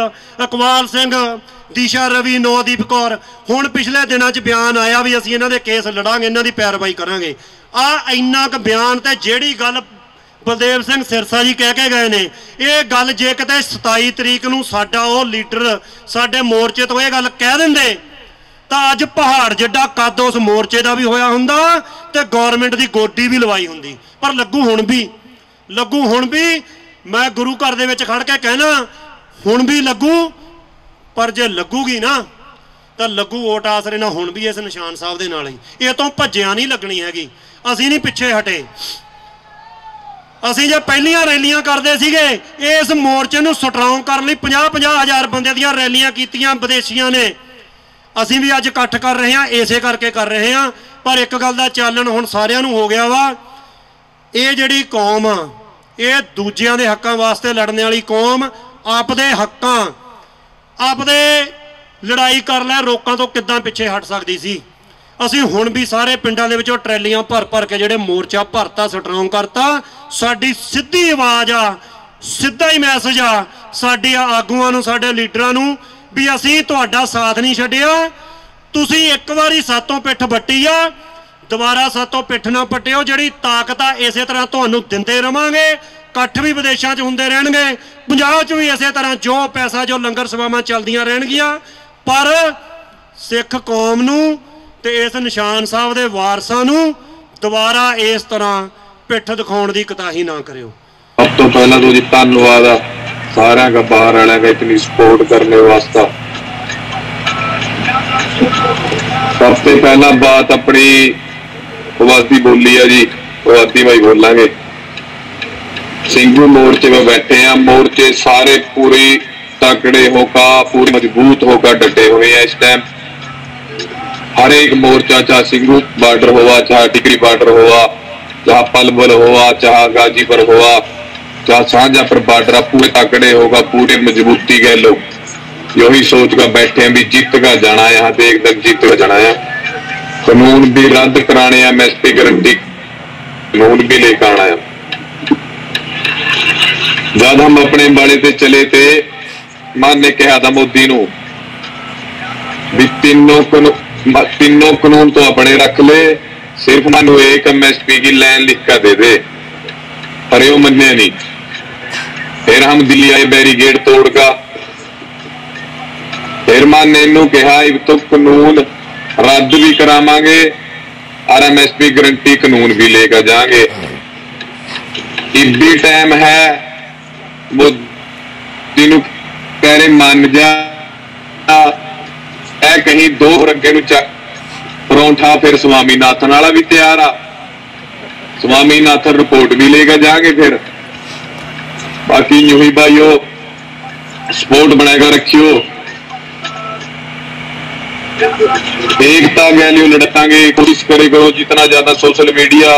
ਇਕਬਾਲ ਸਿੰਘ ਦਿਸ਼ਾ ਰਵੀ ਨੌਦੀਪ ਕੌਰ ਹੁਣ ਪਿਛਲੇ ਦਿਨਾਂ 'ਚ ਬਿਆਨ ਆਇਆ ਵੀ ਅਸੀਂ ਇਹਨਾਂ ਦੇ ਕੇਸ ਲੜਾਂਗੇ ਇਹਨਾਂ ਦੀ ਪੈਰਵਾਈ ਕਰਾਂਗੇ। ਆ ਇੰਨਾ ਕੁ ਬਿਆਨ ਤੇ ਜਿਹੜੀ ਗੱਲ ਬਲਦੇਵ ਸਿੰਘ ਸਿਰਸਾ ਜੀ ਕਹਿ ਕੇ ਗਏ ਨੇ ਇਹ ਗੱਲ ਜੇ ਕਿਤੇ 27 ਤਰੀਕ ਨੂੰ ਸਾਡਾ ਉਹ ਲੀਡਰ ਸਾਡੇ ਮੋਰਚੇ ਤੋਂ ਇਹ ਗੱਲ ਕਹਿ ਦਿੰਦੇ ਤਾਂ ਅੱਜ ਪਹਾੜ ਜਿੱਡਾ ਕੱਦ ਉਸ ਮੋਰਚੇ ਦਾ ਵੀ ਹੋਇਆ ਹੁੰਦਾ ਤੇ ਗੌਰਮੈਂਟ ਦੀ ਗੋਡੀ ਵੀ ਲਵਾਈ ਹੁੰਦੀ। ਪਰ ਲੱਗੂ ਹੁਣ ਵੀ ਮੈਂ ਗੁਰੂ ਘਰ ਦੇ ਵਿੱਚ ਖੜ ਕੇ ਕਹਿਣਾ ਹੁਣ ਵੀ ਲੱਗੂ ਪਰ ਜੇ ਲੱਗੂਗੀ ਨਾ ਤਾਂ ਲੱਗੂ ਵੋਟ ਆਸਰੇ ਨਾਲ ਹੁਣ ਵੀ ਇਸ ਨਿਸ਼ਾਨ ਸਾਹਿਬ ਦੇ ਨਾਲ ਹੀ ਇਹ ਤੋਂ ਭੱਜਿਆ ਨਹੀਂ ਲੱਗਣੀ ਹੈਗੀ। ਅਸੀਂ ਨਹੀਂ ਪਿੱਛੇ ਹਟੇ। ਅਸੀਂ ਜੇ ਪਹਿਲੀਆਂ ਰੈਲੀਆਂ ਕਰਦੇ ਸੀਗੇ ਇਸ ਮੋਰਚੇ ਨੂੰ ਸਟਰੋਂਗ ਕਰਨ ਲਈ 50-50 ਹਜ਼ਾਰ ਬੰਦੇ ਦੀਆਂ ਰੈਲੀਆਂ ਕੀਤੀਆਂ ਵਿਦੇਸ਼ੀਆਂ ਨੇ। ਅਸੀਂ ਵੀ ਅੱਜ ਇਕੱਠ ਕਰ ਰਹੇ ਹਾਂ ਇਸੇ ਕਰਕੇ ਕਰ ਰਹੇ ਹਾਂ। ਪਰ ਇੱਕ ਗੱਲ ਦਾ ਚਾਨਣ ਹੁਣ ਸਾਰਿਆਂ ਨੂੰ ਹੋ ਗਿਆ ਵਾ ਇਹ ਜਿਹੜੀ ਕੌਮ ਆ ਇਹ ਦੂਜਿਆਂ ਦੇ ਹੱਕਾਂ ਵਾਸਤੇ ਲੜਨ ਵਾਲੀ ਕੌਮ ਆਪਦੇ ਹੱਕਾਂ ਆਪਦੇ ਲੜਾਈ ਕਰ ਲੈ ਰੋਕਾਂ ਤੋਂ ਕਿੱਦਾਂ ਪਿੱਛੇ ਹਟ ਸਕਦੀ ਸੀ। ਅਸੀਂ ਹੁਣ ਵੀ ਸਾਰੇ ਪਿੰਡਾਂ ਦੇ ਵਿੱਚੋਂ ਟਰੈਲੀਆਂ ਭਰ ਕੇ ਜਿਹੜੇ ਮੋਰਚਾ ਭਰਤਾ ਸਟਰੋਂਗ ਕਰਤਾ। ਸਾਡੀ ਸਿੱਧੀ ਆਵਾਜ਼ ਆ ਸਿੱਧਾ ਹੀ ਮੈਸੇਜ ਆ ਸਾਡੇ ਆਗੂਆਂ ਨੂੰ ਸਾਡੇ ਲੀਡਰਾਂ ਨੂੰ ਵੀ ਅਸੀਂ ਤੁਹਾਡਾ ਸਾਥ ਨਹੀਂ ਛੱਡਿਆ। ਤੁਸੀਂ ਇੱਕ ਵਾਰੀ ਸਾਤੋਂ ਪਿੱਠ ਵੱਟੀ ਆ ਦੁਬਾਰਾ ਸਾਤੋਂ ਪਿੱਠ ਨਾ ਪੱਟਿਓ। ਜਿਹੜੀ ਤਾਕਤ ਆ ਇਸੇ ਤਰ੍ਹਾਂ ਤੁਹਾਨੂੰ ਦਿੰਦੇ ਰਵਾਂਗੇ। ਇਕੱਠ ਵੀ ਵਿਦੇਸ਼ਾਂ 'ਚ ਹੁੰਦੇ ਰਹਿਣਗੇ ਪੰਜਾਬ 'ਚ ਵੀ ਇਸੇ ਤਰ੍ਹਾਂ ਜੋ ਪੈਸਾ ਜੋ ਲੰਗਰ ਸਭਾਵਾਂ ਚੱਲਦੀਆਂ ਰਹਿਣਗੀਆਂ। ਪਰ ਸਿੱਖ ਕੌਮ ਨੂੰ ਤੇ ਇਸ ਨਿਸ਼ਾਨ ਸਾਹਿਬ ਦੇ ਵਾਰਸਾਂ ਨੂੰ ਦੁਬਾਰਾ ਇਸ ਤਰ੍ਹਾਂ ਪਿੱਠ ਦਿਖਾਉਣ ਦੀ ਕੁਤਾਹੀ ਨਾ ਕਰਿਓ। ਸਭ ਤੋਂ ਪਹਿਲਾਂ तो जी धन्यवाद सारे का बाहर वाले का इतनी सपोर्ट करने वास्ते। सबसे पहला बात अपनी पुआधी बोली है जी पुआधी भाई बोलांगे। सिंघू मोर्चे में बैठे हैं मोर्चे सारे पूरी तकड़े होकर पूरे मजबूत होकर डटे हुए हैं इस टाइम। हर एक मोर्चा चाहे सिंघू बॉर्डर हुआ चाहे टिकरी बॉर्डर हुआ चाहे पलवल हुआ चाहे गाजीपुर हुआ चाहे शाहजहांपुर बॉर्डर पूरे तकड़े होगा पूरे मजबूती के लोग यही सोच कर बैठे हैं भी जीत का जाना है। यहाँ पे एकदम जीत का जाना है। कानून भी रद्द कराने हैं MSP गारंटी कानून भी लेकर आना है। जब हम अपने बाड़े ते चले थे मान ने कहा था मोदी नू भी तीनों कानून तो अपने रख ले सिर्फ मानो एक MSP की लाइन लिख कर दे दे। पर वो मन्ने नहीं। फिर हम दिल्ली आए बैरिकेड तोड़कर फिर माने नू कहा तो कानून रद्द भी करावांगे और MSP गारंटी कानून भी लेकर जाएंगे। इब्बी टाइम है वो तीनों पैरे मान जा कहीं दो रंगे परौंठा फिर स्वामीनाथन वाला भी तैयार आ। स्वामीनाथन रिपोर्ट भी लेकर जाएंगे। फिर बाकी यूं ही भाइयों सपोर्ट बनाकर रखियो। एकता गैलियो लड़ांगे कोशिश करे करो जितना ज्यादा सोशल मीडिया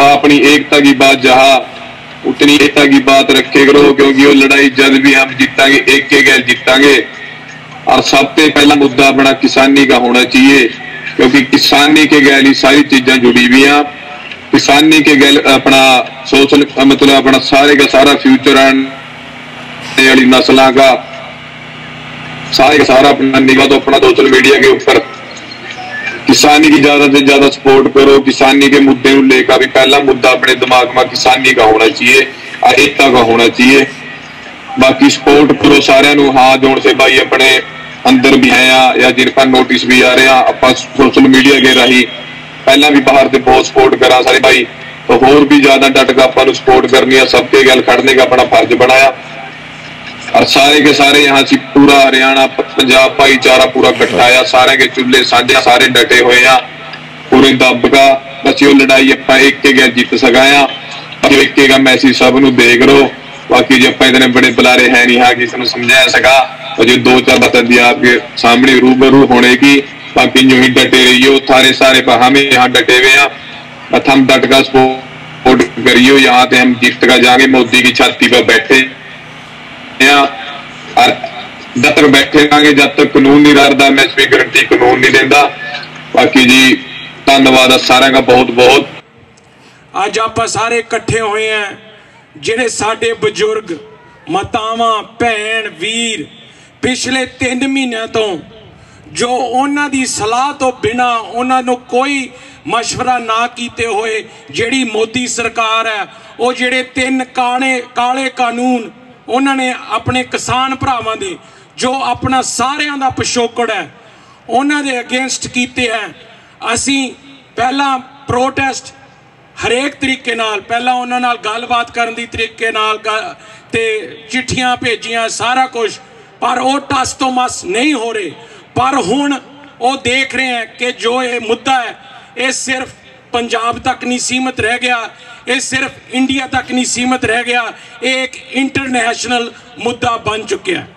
अपनी एकता की बात जहा उतनी एकता की बात रखे करो क्योंकि वो लड़ाई जब भी हम जीतांगे एक के गैल जीतांगे। और सबसे पहला मुद्दा अपना किसानी का होना चाहिए क्योंकि किसानी के गैल ही सारी चीजें जुड़ी हुई हैं। किसानी के गैल अपना सोशल मतलब अपना सारे का सारा फ्यूचर आने वाली नस्लों का सारे का सारा अपना निगाह तो अपना सोशल मीडिया के ऊपर किसानी की ज्यादा से ज्यादा सपोर्ट करो। किसानी के मुद्दे को लेकर भी पहला मुद्दा अपने दिमाग में किसानी का होना चाहिए, एकता का होना चाहिए। बाकी सपोर्ट करो सारे हाथ जोड़ से भाई अपने अंदर भी है या जिनका नोटिस भी आ रहे हैं आप सोशल मीडिया के राही पहला भी बाहर से बहुत सपोर्ट करा सारे भाई, तो होर भी ज्यादा डट का अपन सपोर्ट करनी है, सबके गल खड़ने का अपना फर्ज बनाया। और सारे के सारे यहाँ से पूरा हरियाणा पंजाब भाईचारा पूरा इकट्ठा है, सारे के चूल्हे साझे सारे डटे हुए हैं पूरे दब का। बस यो लड़ाई आप एक के जीत सकाया, एक का मैसेज सब नू देख रो। बाकी जो आप इतने बड़े बुलारे है नहीं हाँ किसी समझा सका, और जो दो चार बातें दी आपके सामने रूबरू होने की। बाकी यूं ही डटे रहियो थारे सारे हमें यहाँ डटे हुए हैं, बस हम डट का सपोर्ट करियो। यहाँ पे हम जीत का जाएंगे, मोदी की छाती पर बैठे और जब तक बैठे रहेंगे जब तक कानून नहीं रखता मैं इसमें गारंटी कानून नहीं देता। बाकी जी धन्यवाद सारे का बहुत बहुत। अज आप सारे इकट्ठे हुए हैं ਜਿਹੜੇ ਸਾਡੇ ਬਜ਼ੁਰਗ ਮਾਤਾਵਾਂ ਭੈਣ ਵੀਰ ਪਿਛਲੇ 3 ਮਹੀਨਿਆਂ ਤੋਂ ਜੋ ਉਹਨਾਂ ਦੀ ਸਲਾਹ ਤੋਂ ਬਿਨਾ ਉਹਨਾਂ ਨੂੰ ਕੋਈ ਮਸ਼ਵਰਾ ਨਾ ਕੀਤੇ ਹੋਏ ਜਿਹੜੀ ਮੋਦੀ ਸਰਕਾਰ ਹੈ ਉਹ ਜਿਹੜੇ 3 ਕਾਲੇ ਕਾਨੂੰਨ ਉਹਨਾਂ ਨੇ ਆਪਣੇ ਕਿਸਾਨ ਭਰਾਵਾਂ ਦੇ ਜੋ ਆਪਣਾ ਸਾਰਿਆਂ ਦਾ ਪਿਛੋਕੜ ਹੈ ਉਹਨਾਂ ਦੇ ਅਗੇਂਸਟ ਕੀਤੇ ਹੈ। ਅਸੀਂ ਪਹਿਲਾਂ ਪ੍ਰੋਟੈਸਟ हरेक तरीके नाल पहला उन्हां नाल गलबात करन दी तरीके नाल ते चिट्ठियां भेजियां सारा कुछ, पर वो टस तो मस नहीं हो रहे। पर हुण वो देख रहे हैं कि जो ये मुद्दा है ये सिर्फ पंजाब तक नहीं सीमित रह गया, ये सिर्फ इंडिया तक नहीं सीमित रह गया, ये एक इंटरनेशनल मुद्दा बन चुका है।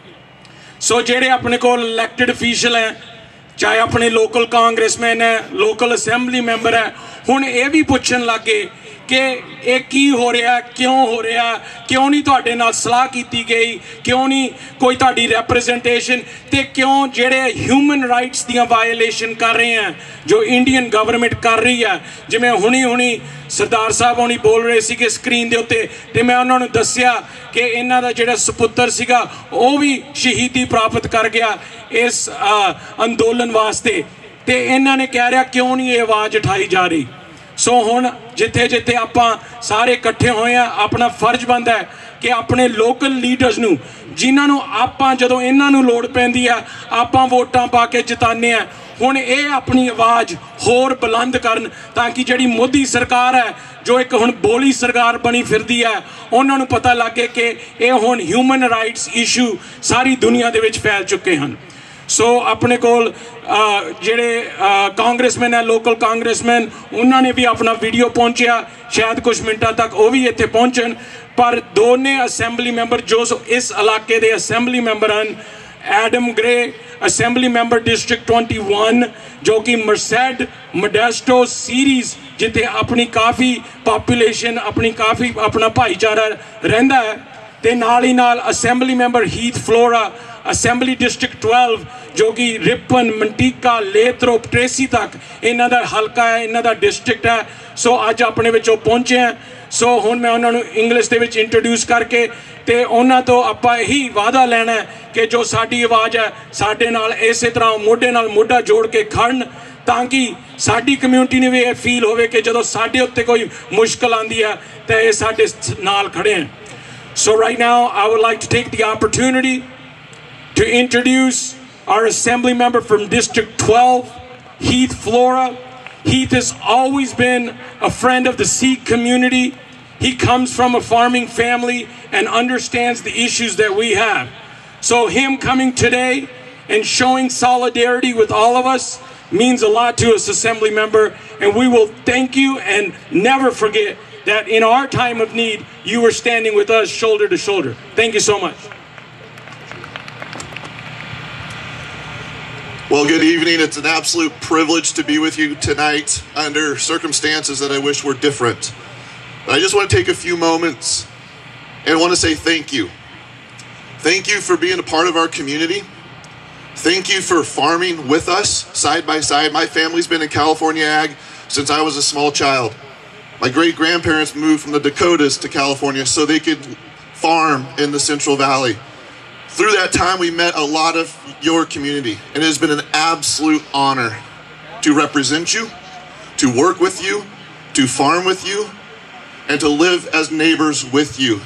सो जेड़े अपने को इलैक्टेड ऑफिशियल हैं, चाहे अपने लोकल कांग्रेसमैन है, लोकल असैंबली मैंबर है, हुण ये भी पुछन लगे कि ये की हो रहा, क्यों हो रहा, क्यों नहीं तुहाडे नाल सलाह कीती गई, क्यों नहीं कोई तुहाडी रैप्रजेंटेशन, ते क्यों जेड़े ह्यूमन राइट्स दियां वायलेशन कर रहे हैं जो इंडियन गवर्नमेंट कर रही है। जिवें हुणी सरदार साहब हुणी बोल रहे सी स्क्रीन दे उत्ते, ते मैं उन्होंने दस्सिया कि इन्हां दा जिहड़ा सपुत्र सीगा वो भी शहीदी प्राप्त कर गया इस अंदोलन वास्ते, ते इन्हां ने कह रहा क्यों नहीं ये आवाज़ उठाई जा रही। सो हुण जिथे जिथे आपां सारे इकट्ठे होए हैं अपना फर्ज बनता है कि अपने लोकल लीडर्स नूं जिन्हां नूं आपां जदों इन्हां नूं लोड़ पैंदी है आपां वोटां पा के जिताने हैं, हुण ये अपनी आवाज़ होर बुलंद करन ताकि जिहड़ी मोदी सरकार है जो एक हुण बोली सरकार बनी फिरदी है उन्हां नूं पता लगे कि ये हुण ह्यूमन राइट्स इशू सारी दुनिया दे विच फैल चुके हैं। सो अपने कोल जेड़े कांग्रेसमैन है लोकल कांग्रेसमैन उन्होंने भी अपना वीडियो पहुंचाया, शायद कुछ मिनटा तक वो भी इत्थे पहुंचन। पर दोने असैंबली मैंबर जो इस इलाके के असैंबली मैंबर हैं, Adam grey assembly member district 21 जो कि मर्सेड मोडेस्टो सीरीज़ जिथे अपनी काफ़ी पॉपुलेशन अपनी काफ़ी अपना भाईचारा रहिंदा है, ते नाल ही नाल assembly member Heath flora assembly district 12 जो कि रिपन मंटीका लेथरोप ट्रेसी तक इन्हां दा हलका है, इन्हां दा डिस्ट्रिक्ट है। सो अज अपने विच पहुंचे हैं। सो हुण मैं उन्होंने इंग्लिश दे विच इंट्रोड्यूस करके ते उन्हां तो आपां यही वादा लेना है कि जो साडी आवाज़ है साडे नाल इसे तरह मोढे नाल मोढा जोड़ के खड़न ताकि साडी कम्यूनिटी ने भी ये फील होवे कि जदों साडे उत्ते कोई मुश्किल आंदी है तो ये साडे नाल खड़े हैं। So right now I would like to take the opportunity to introduce our assembly member from District 12, Heath Flora. Heath has always been a friend of the Sikh community. He comes from a farming family and understands the issues that we have. So him coming today and showing solidarity with all of us means a lot to us, assembly member, and we will thank you and never forget that in our time of need, you were standing with us shoulder to shoulder. Thank you so much. Well, good evening. It's an absolute privilege to be with you tonight under circumstances that I wish were different. But I just want to take a few moments and want to say thank you. Thank you for being a part of our community. Thank you for farming with us side by side. My family's been in California ag since I was a small child. My great-grandparents moved from the Dakotas to California so they could farm in the Central Valley. Through that time, we met a lot of your community, and it has been an absolute honor to represent you, to work with you, to farm with you, and to live as neighbors with you.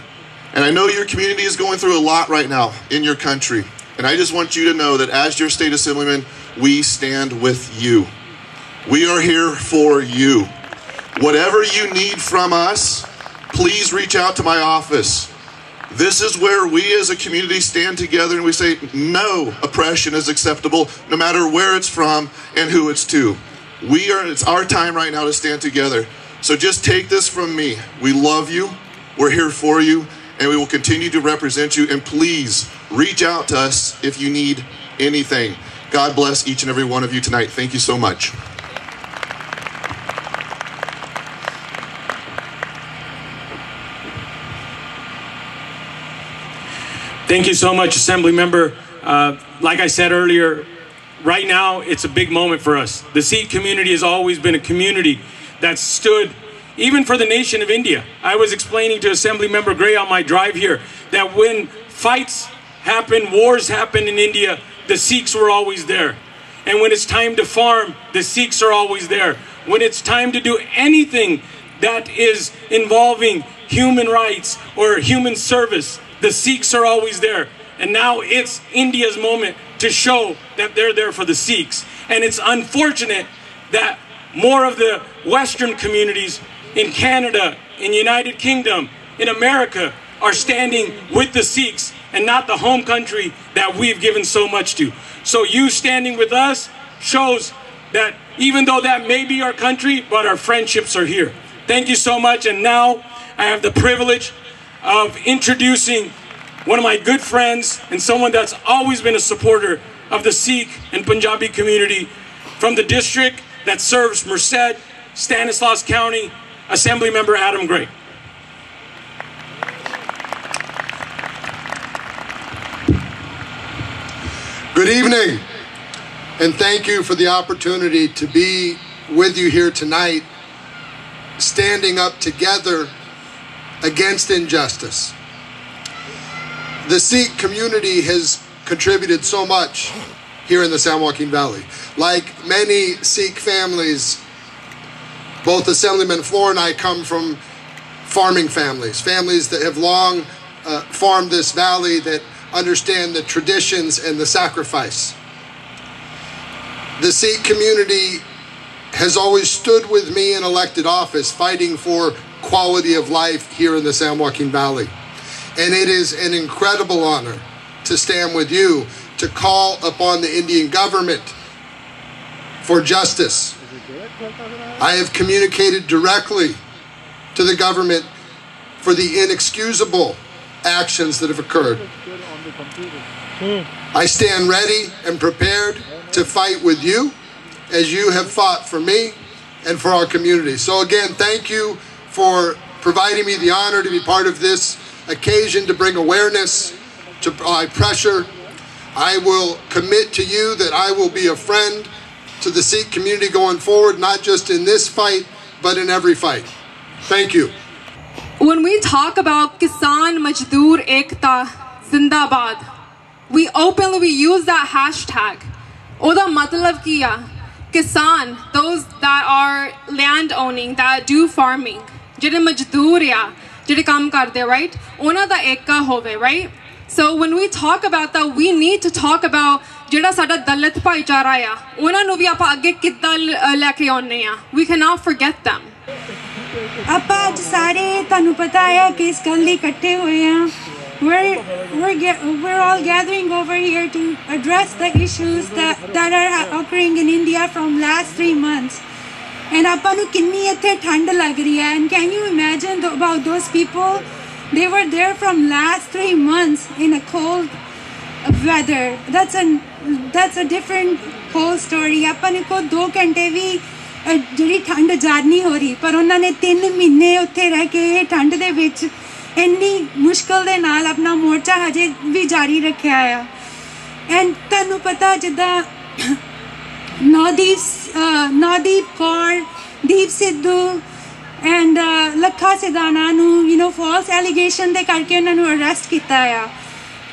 And I know your community is going through a lot right now in your country, and I just want you to know that as your state assemblyman, we stand with you. We are here for you. Whatever you need from us, please reach out to my office. This is where we as a community stand together and we say no oppression is acceptable, no matter where it's from and who it's to. It's our time right now to stand together. So just take this from me. We love you, we're here for you, and we will continue to represent you. And please reach out to us if you need anything. God bless each and every one of you tonight. Thank you so much. Thank you so much, Assembly Member. Like I said earlier, right now it's a big moment for us. The Sikh community has always been a community that stood even for the nation of India. I was explaining to Assembly Member Gray on my drive here that when fights happen, wars happen in India, the Sikhs were always there. And when it's time to farm, the Sikhs are always there. When it's time to do anything that is involving human rights or human service, the Sikhs are always there. And now it's India's moment to show that they're there for the Sikhs. And it's unfortunate that more of the Western communities in Canada, in United Kingdom, in America are standing with the Sikhs and not the home country that we've given so much to. So you standing with us shows that even though that may be our country, but our friendships are here. Thank you so much. And now I have the privilege of introducing one of my good friends and someone that's always been a supporter of the Sikh and Punjabi community from the district that serves Merced, Stanislaus County, Assembly Member Adam Gray. Good evening, and thank you for the opportunity to be with you here tonight, standing up together against injustice. The Sikh community has contributed so much here in the San Joaquin Valley. Like many Sikh families, both Assemblyman Floor and I come from farming families, families that have long farmed this valley, that understand the traditions and the sacrifice. The Sikh community has always stood with me in elected office fighting for quality of life here in the San Joaquin Valley. And it is an incredible honor to stand with you to call upon the Indian government for justice. I have communicated directly to the government for the inexcusable actions that have occurred. I stand ready and prepared to fight with you as you have fought for me and for our community. So again, thank you for providing me the honor to be part of this occasion to bring awareness, to apply pressure. I will commit to you that I will be a friend to the Sikh community going forward, not just in this fight, but in every fight. Thank you. When we talk about Kisan Majdoor Ekta Zindabad, we openly use that hashtag. Oda matlab kiya, Kisan, those that are land owning, that do farming, jede majdoor ya, jede kam karde, right? Ona da ekka hove, right? So when we talk about that, we need to talk about jehda sada dalit bhaichara ya, ona nu vi aapa agge kidda leke aune a. We cannot forget them. ਆਪਾਂ ਅੱਜ ਸਾਰੇ ਤੁਹਾਨੂੰ ਪਤਾ ਹੈ ਕਿ ਇਸ ਗੱਲ ਲਈ ਇਕੱਠੇ ਹੋਏ ਆ we're all gathering over here to address the issues that are occurring in India from last 3 months and ਆਪਾਂ ਨੂੰ ਕਿੰਨੀ ਇੱਥੇ ਠੰਡ ਲੱਗ ਰਹੀ ਹੈ and can you imagine about those people? They were there from last 3 months in a cold weather. That's a different whole story. ਆਪਾਂ ਨੂੰ ਕੋ 2 ਘੰਟੇ ਵੀ ਜਿਹੜੀ ਠੰਡ ਜਾਦ ਨਹੀਂ ਹੋ ਰਹੀ ਪਰ ਉਹਨਾਂ ਨੇ 3 ਮਹੀਨੇ ਉੱਥੇ ਰਹਿ ਕੇ ਇਹ ਠੰਡ ਦੇ ਵਿੱਚ ਇੰਨੀ ਮੁਸ਼ਕਲ ਦੇ ਨਾਲ ਆਪਣਾ ਮੋਰਚਾ ਹਜੇ ਵੀ ਜਾਰੀ ਰੱਖਿਆ ਆ ਐਂਡ ਤੁਹਾਨੂੰ ਪਤਾ ਜਿੱਦਾਂ ਨੌਦੀਪ ਕੌਰ ਦੀਪ ਸਿੱਧੂ ਐਂਡ ਲੱਖਾ ਸਿਧਾਣਾ ਨੂੰ ਫਾਲਸ ਐਲੀਗੇਸ਼ਨ ਦੇ ਕਰਕੇ ਉਹਨਾਂ ਨੂੰ ਅਰੈਸਟ ਕੀਤਾ ਆ।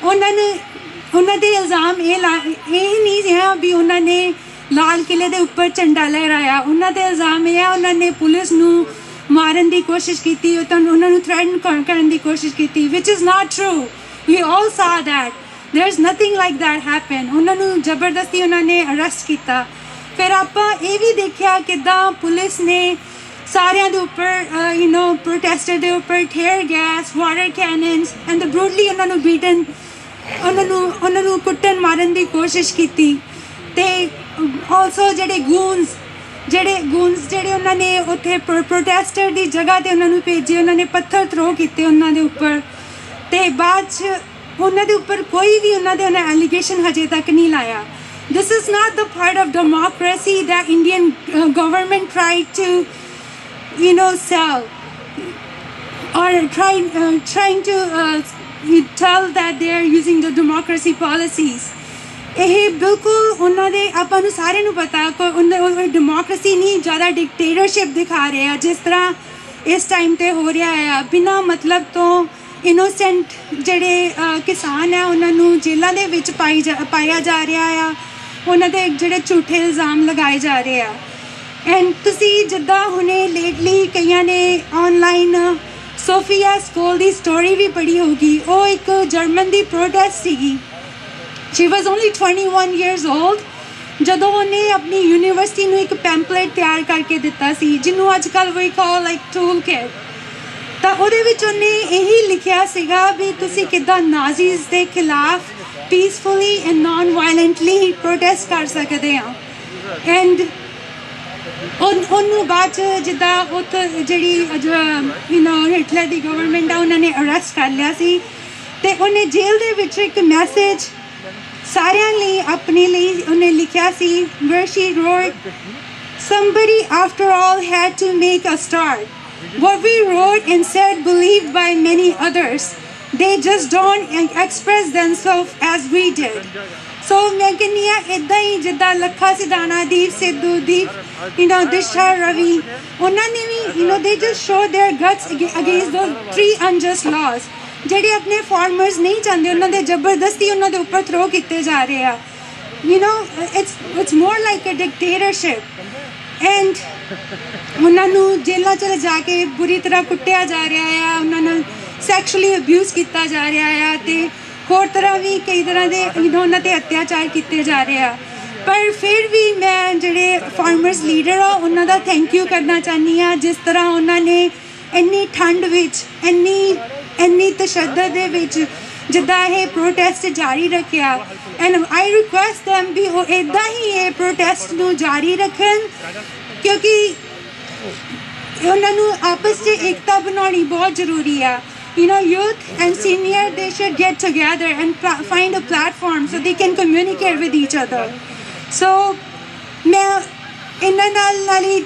ਉਹਨਾਂ ਦੇ ਇਲਜ਼ਾਮ ਇਹ ਨਹੀਂ ਹੈ ਵੀ ਉਹਨਾਂ ਨੇ ਲਾਲ ਕਿਲੇ ਦੇ ਉੱਪਰ ਝੰਡਾ ਲਹਿਰਾਇਆ। ਉਹਨਾਂ ਦੇ ਇਲਜ਼ਾਮ ਇਹ ਆ ਉਹਨਾਂ ਨੇ ਪੁਲਿਸ ਨੂੰ ਮਾਰਨ ਦੀ ਕੋਸ਼ਿਸ਼ ਕੀਤੀ, ਉਹਨਾਂ ਨੂੰ ਥ੍ਰੈਟਨ ਕਰਨ ਦੀ ਕੋਸ਼ਿਸ਼ ਕੀਤੀ, ਵਿਚ ਇਜ਼ ਨਾਟ ਟਰੂ। ਵੀ ਆਲ ਸਾ that there is nothing like that happen. ਉਹਨਾਂ ਨੂੰ ਜ਼ਬਰਦਸਤੀ ਉਹਨਾਂ ਨੇ ਅਰੈਸਟ ਕੀਤਾ। ਫਿਰ ਆਪਾਂ ਇਹ ਵੀ ਦੇਖਿਆ ਕਿੱਦਾਂ ਪੁਲਿਸ ਨੇ ਸਾਰਿਆਂ ਦੇ ਉੱਪਰ ਪ੍ਰੋਟੈਸਟਰ ਦੇ ਉੱਪਰ ਟੀਅਰ ਗੈਸ, ਵਾਟਰ ਕੈਨਨਸ ਐਂਡ ਬਰੂਟਲੀ ਉਹਨਾਂ ਨੂੰ ਬੀਟਨ, ਉਹਨਾਂ ਨੂੰ ਕੁੱਟਣ ਮਾਰਨ ਦੀ ਕੋਸ਼ਿਸ਼ ਕੀਤੀ। ਤੇ ਆਲਸੋ ਜਿਹੜੇ ਗੂਨਸ ਜਿਹੜੇ ਉਹਨਾਂ ਨੇ ਉੱਥੇ ਪ੍ਰੋਟੈਸਟਰ ਦੀ ਜਗ੍ਹਾ 'ਤੇ ਉਹਨਾਂ ਨੂੰ ਭੇਜੇ, ਉਹਨਾਂ ਨੇ ਪੱਥਰ ਥਰੋ ਕੀਤੇ ਉਹਨਾਂ ਦੇ ਉੱਪਰ। ਤੇ ਬਾਅਦ 'ਚ ਉਹਨਾਂ ਦੇ ਉੱਪਰ ਕੋਈ ਵੀ ਉਹਨਾਂ ਦੇ ਐਲੀਗੇਸ਼ਨ ਹਜੇ ਤੱਕ ਨਹੀਂ ਲਾਇਆ। This is not the part of democracy that Indian government tried to, sell or trying to tell that they are using the democracy policies. ਇਹ ਬਿਲਕੁਲ ਉਹਨਾਂ ਦੇ ਆਪਾਂ ਨੂੰ ਸਾਰਿਆਂ ਨੂੰ ਪਤਾ ਕੋਈ ਡੈਮੋਕ੍ਰੇਸੀ ਨਹੀਂ, ਜ਼ਿਆਦਾ ਡਿਕਟੇਟਰਸ਼ਿਪ ਦਿਖਾ ਰਹੇ ਆ ਜਿਸ ਤਰ੍ਹਾਂ ਇਸ ਟਾਈਮ 'ਤੇ ਹੋ ਰਿਹਾ ਆ। ਬਿਨਾਂ ਮਤਲਬ ਤੋਂ ਇਨੋਸੈਂਟ ਜਿਹੜੇ ਕਿਸਾਨ ਆ ਉਹਨਾਂ ਨੂੰ ਜੇਲ੍ਹਾਂ ਦੇ ਵਿੱਚ ਪਾਇਆ ਜਾ ਰਿਹਾ ਆ, ਉਹਨਾਂ ਦੇ ਜਿਹੜੇ ਝੂਠੇ ਇਲਜ਼ਾਮ ਲਗਾਏ ਜਾ ਰਹੇ ਆ। ਐਂਡ ਤੁਸੀਂ ਜਿੱਦਾਂ ਹੁਣੇ ਲੇਟਲੀ ਕਈਆਂ ਨੇ ਆਨਲਾਈਨ ਸੋਫੀਆ ਸਕੋਲ ਦੀ ਸਟੋਰੀ ਵੀ ਪੜ੍ਹੀ ਹੋਊਗੀ। ਉਹ ਇੱਕ ਜਰਮਨ ਦੀ ਪ੍ਰੋਟੈਸਟ ਸੀਗੀ। ਸ਼ੀ ਵਾਜ਼ ਓਨਲੀ 21 years old ਜਦੋਂ ਉਹਨੇ ਆਪਣੀ ਯੂਨੀਵਰਸਿਟੀ ਨੂੰ ਇੱਕ ਪੈਂਪਲੇਟ ਤਿਆਰ ਕਰਕੇ ਦਿੱਤਾ ਸੀ ਜਿਹਨੂੰ ਅੱਜ ਕੱਲ੍ਹ ਵੀ ਕਾਲ ਲਾਈਕ ਟੂਲ ਕਿਟ। ਤਾਂ ਉਹਦੇ ਵਿੱਚ ਉਹਨੇ ਇਹੀ ਲਿਖਿਆ ਸੀਗਾ ਵੀ ਤੁਸੀਂ ਕਿੱਦਾਂ ਨਾਜ਼ੀਜ਼ ਦੇ ਖਿਲਾਫ ਪੀਸਫੁਲੀ ਐਂਡ ਨੋਨ ਵਾਇਲੈਂਟਲੀ ਪ੍ਰੋਟੈਸਟ ਕਰ ਸਕਦੇ ਹਾਂ। ਐਂਡ ਉਹਨੂੰ ਬਾਅਦ 'ਚ ਜਿੱਦਾਂ ਉੱਥੇ ਜਿਹੜੀ ਹਿਟਲਰ ਦੀ ਗਵਰਨਮੈਂਟ ਆ ਉਹਨਾਂ ਨੇ ਅਰੈਸਟ ਕਰ ਲਿਆ ਸੀ। ਅਤੇ ਉਹਨੇ ਜੇਲ੍ਹ ਦੇ ਵਿੱਚ ਇੱਕ ਮੈਸੇਜ ਸਾਰਿਆਂ ਲਈ ਆਪਣੇ ਲਈ ਉਹਨੇ ਲਿਖਿਆ ਸੀ where she wrote, somebody after all had to make a start. What we wrote and said believed by many others. They just don't express themselves as we did. So ਮੈਂ ਕਹਿੰਦੀ ਹਾਂ ਇੱਦਾਂ ਹੀ ਜਿੱਦਾਂ ਲੱਖਾ ਸਿਧਾਣਾ, ਦੀਪ ਸਿੱਧੂ, ਦਿਸ਼ਾ ਰਵੀ, ਉਹਨਾਂ ਨੇ ਵੀ they just show their guts against those 3 unjust laws ਜਿਹੜੇ ਆਪਣੇ ਫਾਰਮਰਸ ਨਹੀਂ ਚਾਹੁੰਦੇ, ਉਹਨਾਂ ਦੇ ਜ਼ਬਰਦਸਤੀ ਉਹਨਾਂ ਦੇ ਉੱਪਰ ਥਰੋ ਕੀਤੇ ਜਾ ਰਹੇ ਆ। it's more like a dictatorship। And ਉਹਨਾਂ ਨੂੰ ਜੇਲ੍ਹਾਂ 'ਚ ਲਿਜਾ ਕੇ ਬੁਰੀ ਤਰ੍ਹਾਂ ਕੁੱਟਿਆ ਜਾ ਰਿਹਾ ਆ, ਉਹਨਾਂ ਨੂੰ ਸੈਕਸ਼ੂਅਲੀ ਅਬਿਊਜ਼ ਕੀਤਾ ਜਾ ਰਿਹਾ ਆ ਅਤੇ ਹੋਰ ਤਰ੍ਹਾਂ ਵੀ ਕਈ ਤਰ੍ਹਾਂ ਦੇ ਉਹਨਾਂ 'ਤੇ ਅਤਿਆਚਾਰ ਕੀਤੇ ਜਾ ਰਹੇ ਆ। ਪਰ ਫਿਰ ਵੀ ਮੈਂ ਜਿਹੜੇ ਫਾਰਮਰਸ ਲੀਡਰ ਆ ਉਹਨਾਂ ਦਾ ਥੈਂਕ ਯੂ ਕਰਨਾ ਚਾਹੁੰਦੀ ਹਾਂ ਜਿਸ ਤਰ੍ਹਾਂ ਉਹਨਾਂ ਨੇ ਇੰਨੀ ਠੰਡ ਵਿੱਚ ਇੰਨੀ ਤਸ਼ੱਦਦ ਦੇ ਵਿੱਚ ਜਿੱਦਾਂ ਇਹ ਪ੍ਰੋਟੈਸਟ ਜਾਰੀ ਰੱਖਿਆ। ਐਂਡ ਆਈ ਰਿਕੁਐਸਟ ਦੈਮ ਵੀ ਉਹ ਇੱਦਾਂ ਹੀ ਇਹ ਪ੍ਰੋਟੈਸਟ ਨੂੰ ਜਾਰੀ ਰੱਖਣ ਕਿਉਂਕਿ ਉਹਨਾਂ ਨੂੰ ਆਪਸ 'ਚ ਏਕਤਾ ਬਣਾਉਣੀ ਬਹੁਤ ਜ਼ਰੂਰੀ ਆ। youth and senior, they should get together and find a platform so they can communicate with each other. So ਮੈਂ ਇਹਨਾਂ ਨਾਲ ਹੀ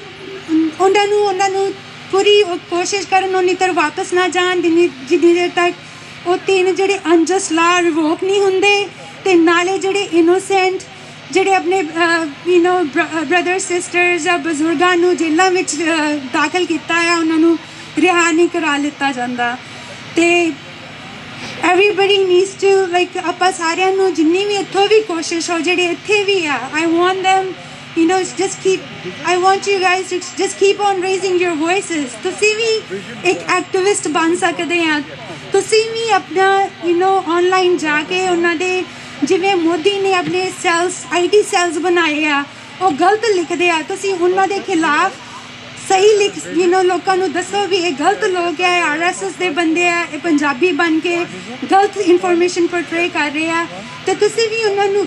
ਉਹਨਾਂ ਨੂੰ ਪੂਰੀ ਕੋਸ਼ਿਸ਼ ਕਰਨ ਉਨੀ ਤਰ ਵਾਪਸ ਨਾ ਜਾਣ ਜਿੰਨੀ ਦੇਰ ਤੱਕ ਉਹ 3 ਜਿਹੜੇ ਅਨਜਸਟ ਲਾ ਰਿਵੋਕ ਨਹੀਂ ਹੁੰਦੇ ਅਤੇ ਨਾਲੇ ਜਿਹੜੇ ਇਨੋਸੈਂਟ ਜਿਹੜੇ ਆਪਣੇ ਬ੍ਰਦਰ ਸਿਸਟਰਸ ਜਾਂ ਬਜ਼ੁਰਗਾਂ ਨੂੰ ਜੇਲ੍ਹਾਂ ਵਿੱਚ ਦਾਖਲ ਕੀਤਾ ਆ ਉਹਨਾਂ ਨੂੰ ਰਿਹਾ ਨਹੀਂ ਕਰਾ ਲਿੱਤਾ ਜਾਂਦਾ। ਅਤੇ ਐਵਰੀਬਡੀ ਨੀਡਸ ਟੂ ਲਾਈਕ ਆਪਾਂ ਸਾਰਿਆਂ ਨੂੰ ਜਿੰਨੀ ਵੀ ਇੱਥੋਂ ਵੀ ਕੋਸ਼ਿਸ਼ ਹੋ ਜਿਹੜੇ ਇੱਥੇ ਵੀ ਆ I want them I want you guys to just keep on raising your voices. ਤੁਸੀਂ ਵੀ ਇੱਕ ਐਕਟਿਵਿਸਟ ਬਣ ਸਕਦੇ ਆ। ਤੁਸੀਂ ਵੀ ਆਪਣਾ ਆਨਲਾਈਨ ਜਾ ਕੇ ਉਹਨਾਂ ਦੇ ਜਿਵੇਂ ਮੋਦੀ ਨੇ ਆਪਣੇ ਸੈਲਸ IT ਸੈਲਸ ਬਣਾਏ ਆ ਉਹ ਗਲਤ ਲਿਖਦੇ ਆ, ਤੁਸੀਂ ਉਹਨਾਂ ਦੇ ਖਿਲਾਫ ਸਹੀ ਲੋਕਾਂ ਨੂੰ ਦੱਸੋ ਵੀ ਇਹ ਗਲਤ ਲੋਕ ਹੈ, RSS ਦੇ ਬੰਦੇ ਆ, ਇਹ ਪੰਜਾਬੀ ਬਣ ਕੇ ਗਲਤ ਇਨਫੋਰਮੇਸ਼ਨ ਪੋਰਟਰੇ ਕਰ ਰਹੇ ਆ। ਅਤੇ ਤੁਸੀਂ ਵੀ ਉਹਨਾਂ ਨੂੰ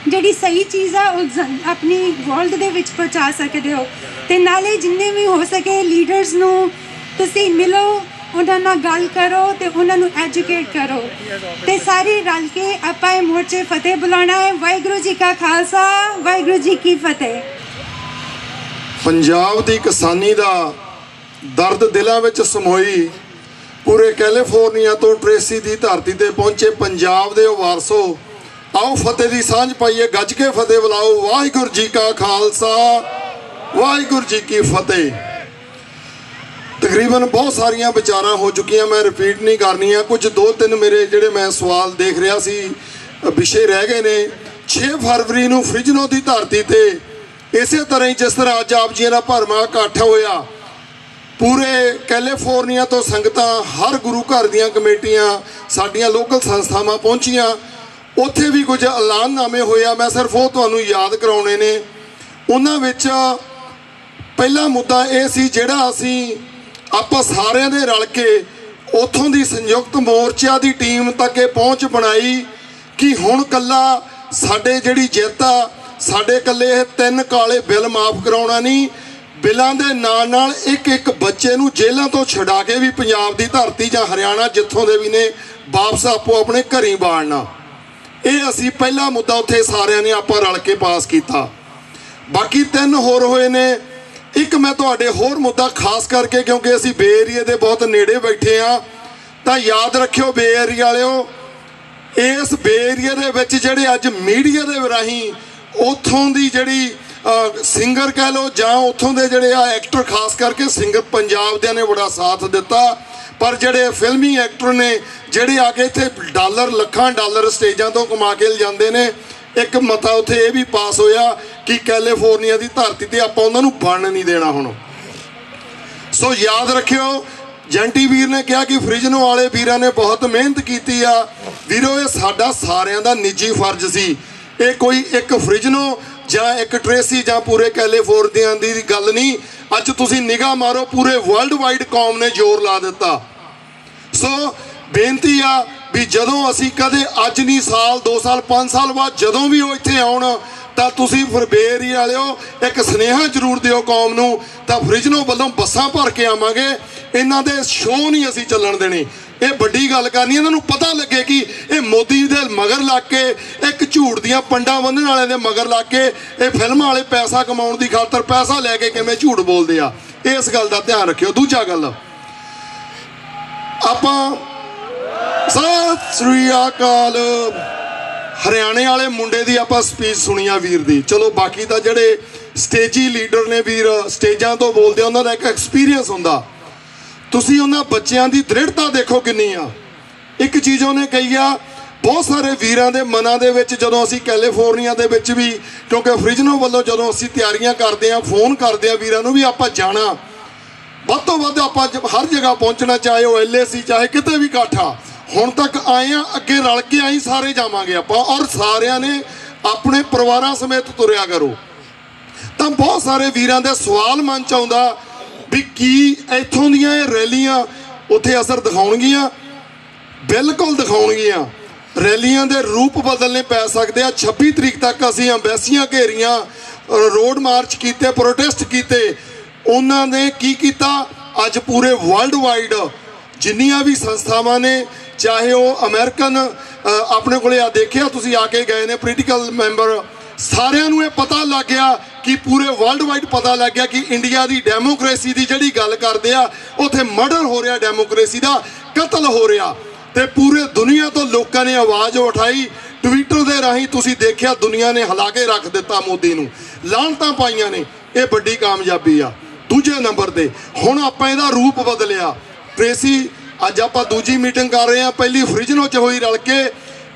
ਜਿਹੜੀ ਸਹੀ ਚੀਜ਼ ਆ ਉਹ ਆਪਣੀ ਵਰਲਡ ਦੇ ਵਿੱਚ ਪਹੁੰਚਾ ਸਕਦੇ ਹੋ। ਅਤੇ ਨਾਲੇ ਜਿੰਨੇ ਵੀ ਹੋ ਸਕੇ ਲੀਡਰਸ ਨੂੰ ਤੁਸੀਂ ਮਿਲੋ, ਉਹਨਾਂ ਨਾਲ ਗੱਲ ਕਰੋ ਅਤੇ ਉਹਨਾਂ ਨੂੰ ਐਜੂਕੇਟ ਕਰੋ ਅਤੇ ਸਾਰੇ ਰਲ ਕੇ ਆਪਾਂ ਇਹ ਮੋਰਚੇ ਫਤਿਹ ਬੁਲਾਉਣਾ ਹੈ। ਵਾਹਿਗੁਰੂ ਜੀ ਕਾ ਖਾਲਸਾ, ਵਾਹਿਗੁਰੂ ਜੀ ਕੀ ਫਤਿਹ। ਪੰਜਾਬ ਦੀ ਕਿਸਾਨੀ ਦਾ ਦਰਦ ਦਿਲਾਂ ਵਿੱਚ ਸਮੋਈ ਪੂਰੇ ਕੈਲੀਫੋਰਨੀਆ ਤੋਂ ਟ੍ਰੇਸੀ ਦੀ ਧਰਤੀ 'ਤੇ ਪਹੁੰਚੇ ਪੰਜਾਬ ਦੇ ਉਹ ਵਾਰਸੋ, ਆਓ ਫਤਿਹ ਦੀ ਸਾਂਝ ਪਾਈਏ, ਗੱਜ ਕੇ ਫਤਿਹ ਬੁਲਾਓ। ਵਾਹਿਗੁਰੂ ਜੀ ਕਾ ਖਾਲਸਾ, ਵਾਹਿਗੁਰੂ ਜੀ ਕੀ ਫਤਿਹ। तकरीबन बहुत सारिया विचारां हो चुकियां, मैं रिपीट नहीं करनिया। कुछ 2-3 मेरे जिहड़े मैं सवाल देख रहा सी विषय रह गए ने। 6 फरवरी नूं फ्रिजनो की धरती ते इसे तरह ही जिस तरह अज आप जी का भरवां इकट्ठ होया, पूरे कैलीफोर्निया तो संगतां, हर गुरु घर दियां कमेटियां, साडियां लोकल संस्थावां पहुंचियां, उत्थे भी कुछ ऐलाननामे होया। मैं सिर्फ वो तुहानूं याद कराउणे ने। उन्हां विच पहला मुद्दा ये सी जिहड़ा असीं आपां सारिਆਂ ਦੇ रल के ਉੱਥੋਂ ਦੀ संयुक्त मोर्चा की टीम तक ये पहुँच बनाई कि हुण कल्ला साडे जिहड़ी जिੱਤ आ, साडे कल्ले 3 काले बिल माफ़ कराउणा नहीं, बिलों के नाल नाल एक बच्चे नूं जेलों तो छुड़ा के भी पंजाब की धरती जां हरियाणा जित्थों दे भी ने वापस आपो अपने घरीं वाड़ना। ये असीं पहला मुद्दा उत्थे सारिਆਂ ने आपां रल के पास किया। बाकी 3 होर होए ने। एक मैं तुहाडे होर मुद्दा खास करके, क्योंकि असीं बे एरिए दे बहुत नेड़े बैठे हाँ, तो याद रखियो बे एरिए वालिओ, इस बे एरिए दे विच जिहड़े अज मीडिया दे राहीं उत्थों दी जिहड़ी सिंगर कह लो जां उत्थों दे जिहड़े एक्टर, खास करके सिंगर पंजाब दे ने बड़ा साथ दिता, पर जिहड़े फिल्मी एक्टर ने जिहड़े आके इत्थे डॉलर लखां डॉलर स्टेजां तो कमा के लिजांदे ने, एक मता उत्थे ये भी पास होया कि कैलीफोर्निया की धरती ते आपां उन्हां नूं बण नहीं देना। हुण सो याद रखियो, जंटी वीर ने कहा कि फ्रिजनो वाले वीरां ने बहुत मेहनत की आ। वीरो ये साडा सारियां दा निजी फर्ज सी। ये कोई एक फ्रिजनो जां एक ट्रेसी जां पूरे कैलीफोर्निया दी गल नहीं। अज तुसीं निगाह मारो, पूरे वर्ल्ड वाइड कौम ने जोर ला दिता। सो बेनती आ भी जदों असीं कदे अज नहीं, साल 2 साल 5 साल बाद जदों भी वो इत्थे आउण, तां तुसीं फिर बे एरिया वालिओ एक सुनेहा जरूर दिओ कौम नूं, तां फ्रिजनो वल्लों बसां भर के आवांगे। इन्हां दे शो नहीं असीं चलण देने। ये बड़ी गल करनी, इन्हां नूं पता लगे कि ये मोदी दे मगर लग के, एक झूठ दियां पंडां बन्नण वाले दे मगर लग के, ये फिल्मां वाले पैसा कमाउण दी खातर पैसा लैके किवें झूठ बोलदे आ। इस गल दा ध्यान रखियो। दूजा गल, आपां सत श्री अकाल, हरियाणे वाले मुंडे की आप स्पीच सुनी आ वीर दी। चलो बाकी तो जेडे स्टेजी लीडर ने वीर स्टेजां तो बोलते, उन्होंने एक एक्सपीरियंस होंदा। तुसीं उन्हां बच्चों की दृढ़ता देखो किन्नी आ। एक चीज़ उन्हें कही आ, बहुत सारे वीरां दे मनां दे विच जदों असीं कैलीफोर्निया दे विच भी, क्योंकि फ्रिजनो वालों जदों असीं तैयारियां करते हैं, फोन करते हैं वीरां नूं भी आपां जाना, वध तो वध आपां हर जगह पहुँचना, चाहे वो LAC चाहे किते भी इकट्ठा। हुण तक आए हैं, अगे रल के आई सारे जावांगे आपां, और सारिਆਂ ने अपने परिवारां समेत तुरिया करो। तो बहुत सारे वीरां दे सवाल मन च आउंदा भी की इत्थों दीयां रैलियां उत्थे असर दिखाउणगीਆਂ? बिल्कुल दिखाउणगीਆਂ। रैलियां दे रूप बदलने पै सकदे आ। 26 तरीक तक असीं अंबैसियां घेरियां, रोड मार्च कीते, प्रोटेस्ट कीते। उन्हां ने की कीता? अज पूरे वर्ल्ड वाइड जिन्नियां भी संस्थावां ने, चाहे वो अमेरिकन अपने को देखिया तुसीं आके गए ने पोलिटिकल मैंबर, सारिਆਂ ਨੂੰ ਇਹ पता लग गया कि पूरे वर्ल्ड वाइड पता लग गया कि इंडिया की डेमोक्रेसी की जिहड़ी गल करदे आ, उत्थे मर्डर हो रहा, डेमोक्रेसी का कतल हो रहा। तो पूरे दुनिया तो लोगों ने आवाज़ उठाई। ट्विटर के राही तुसीं देखिया दुनिया ने हिला के रख दिता, मोदी नूं लानतां पाईयां ने। ये बड़ी कामयाबी आ। दूजे नंबर पर हुण आपां इहदा रूप बदलिया। ट्रेसी अज आप दूजी मीटिंग कर रहे हैं, पहली फ्रिजनो च होई रल के।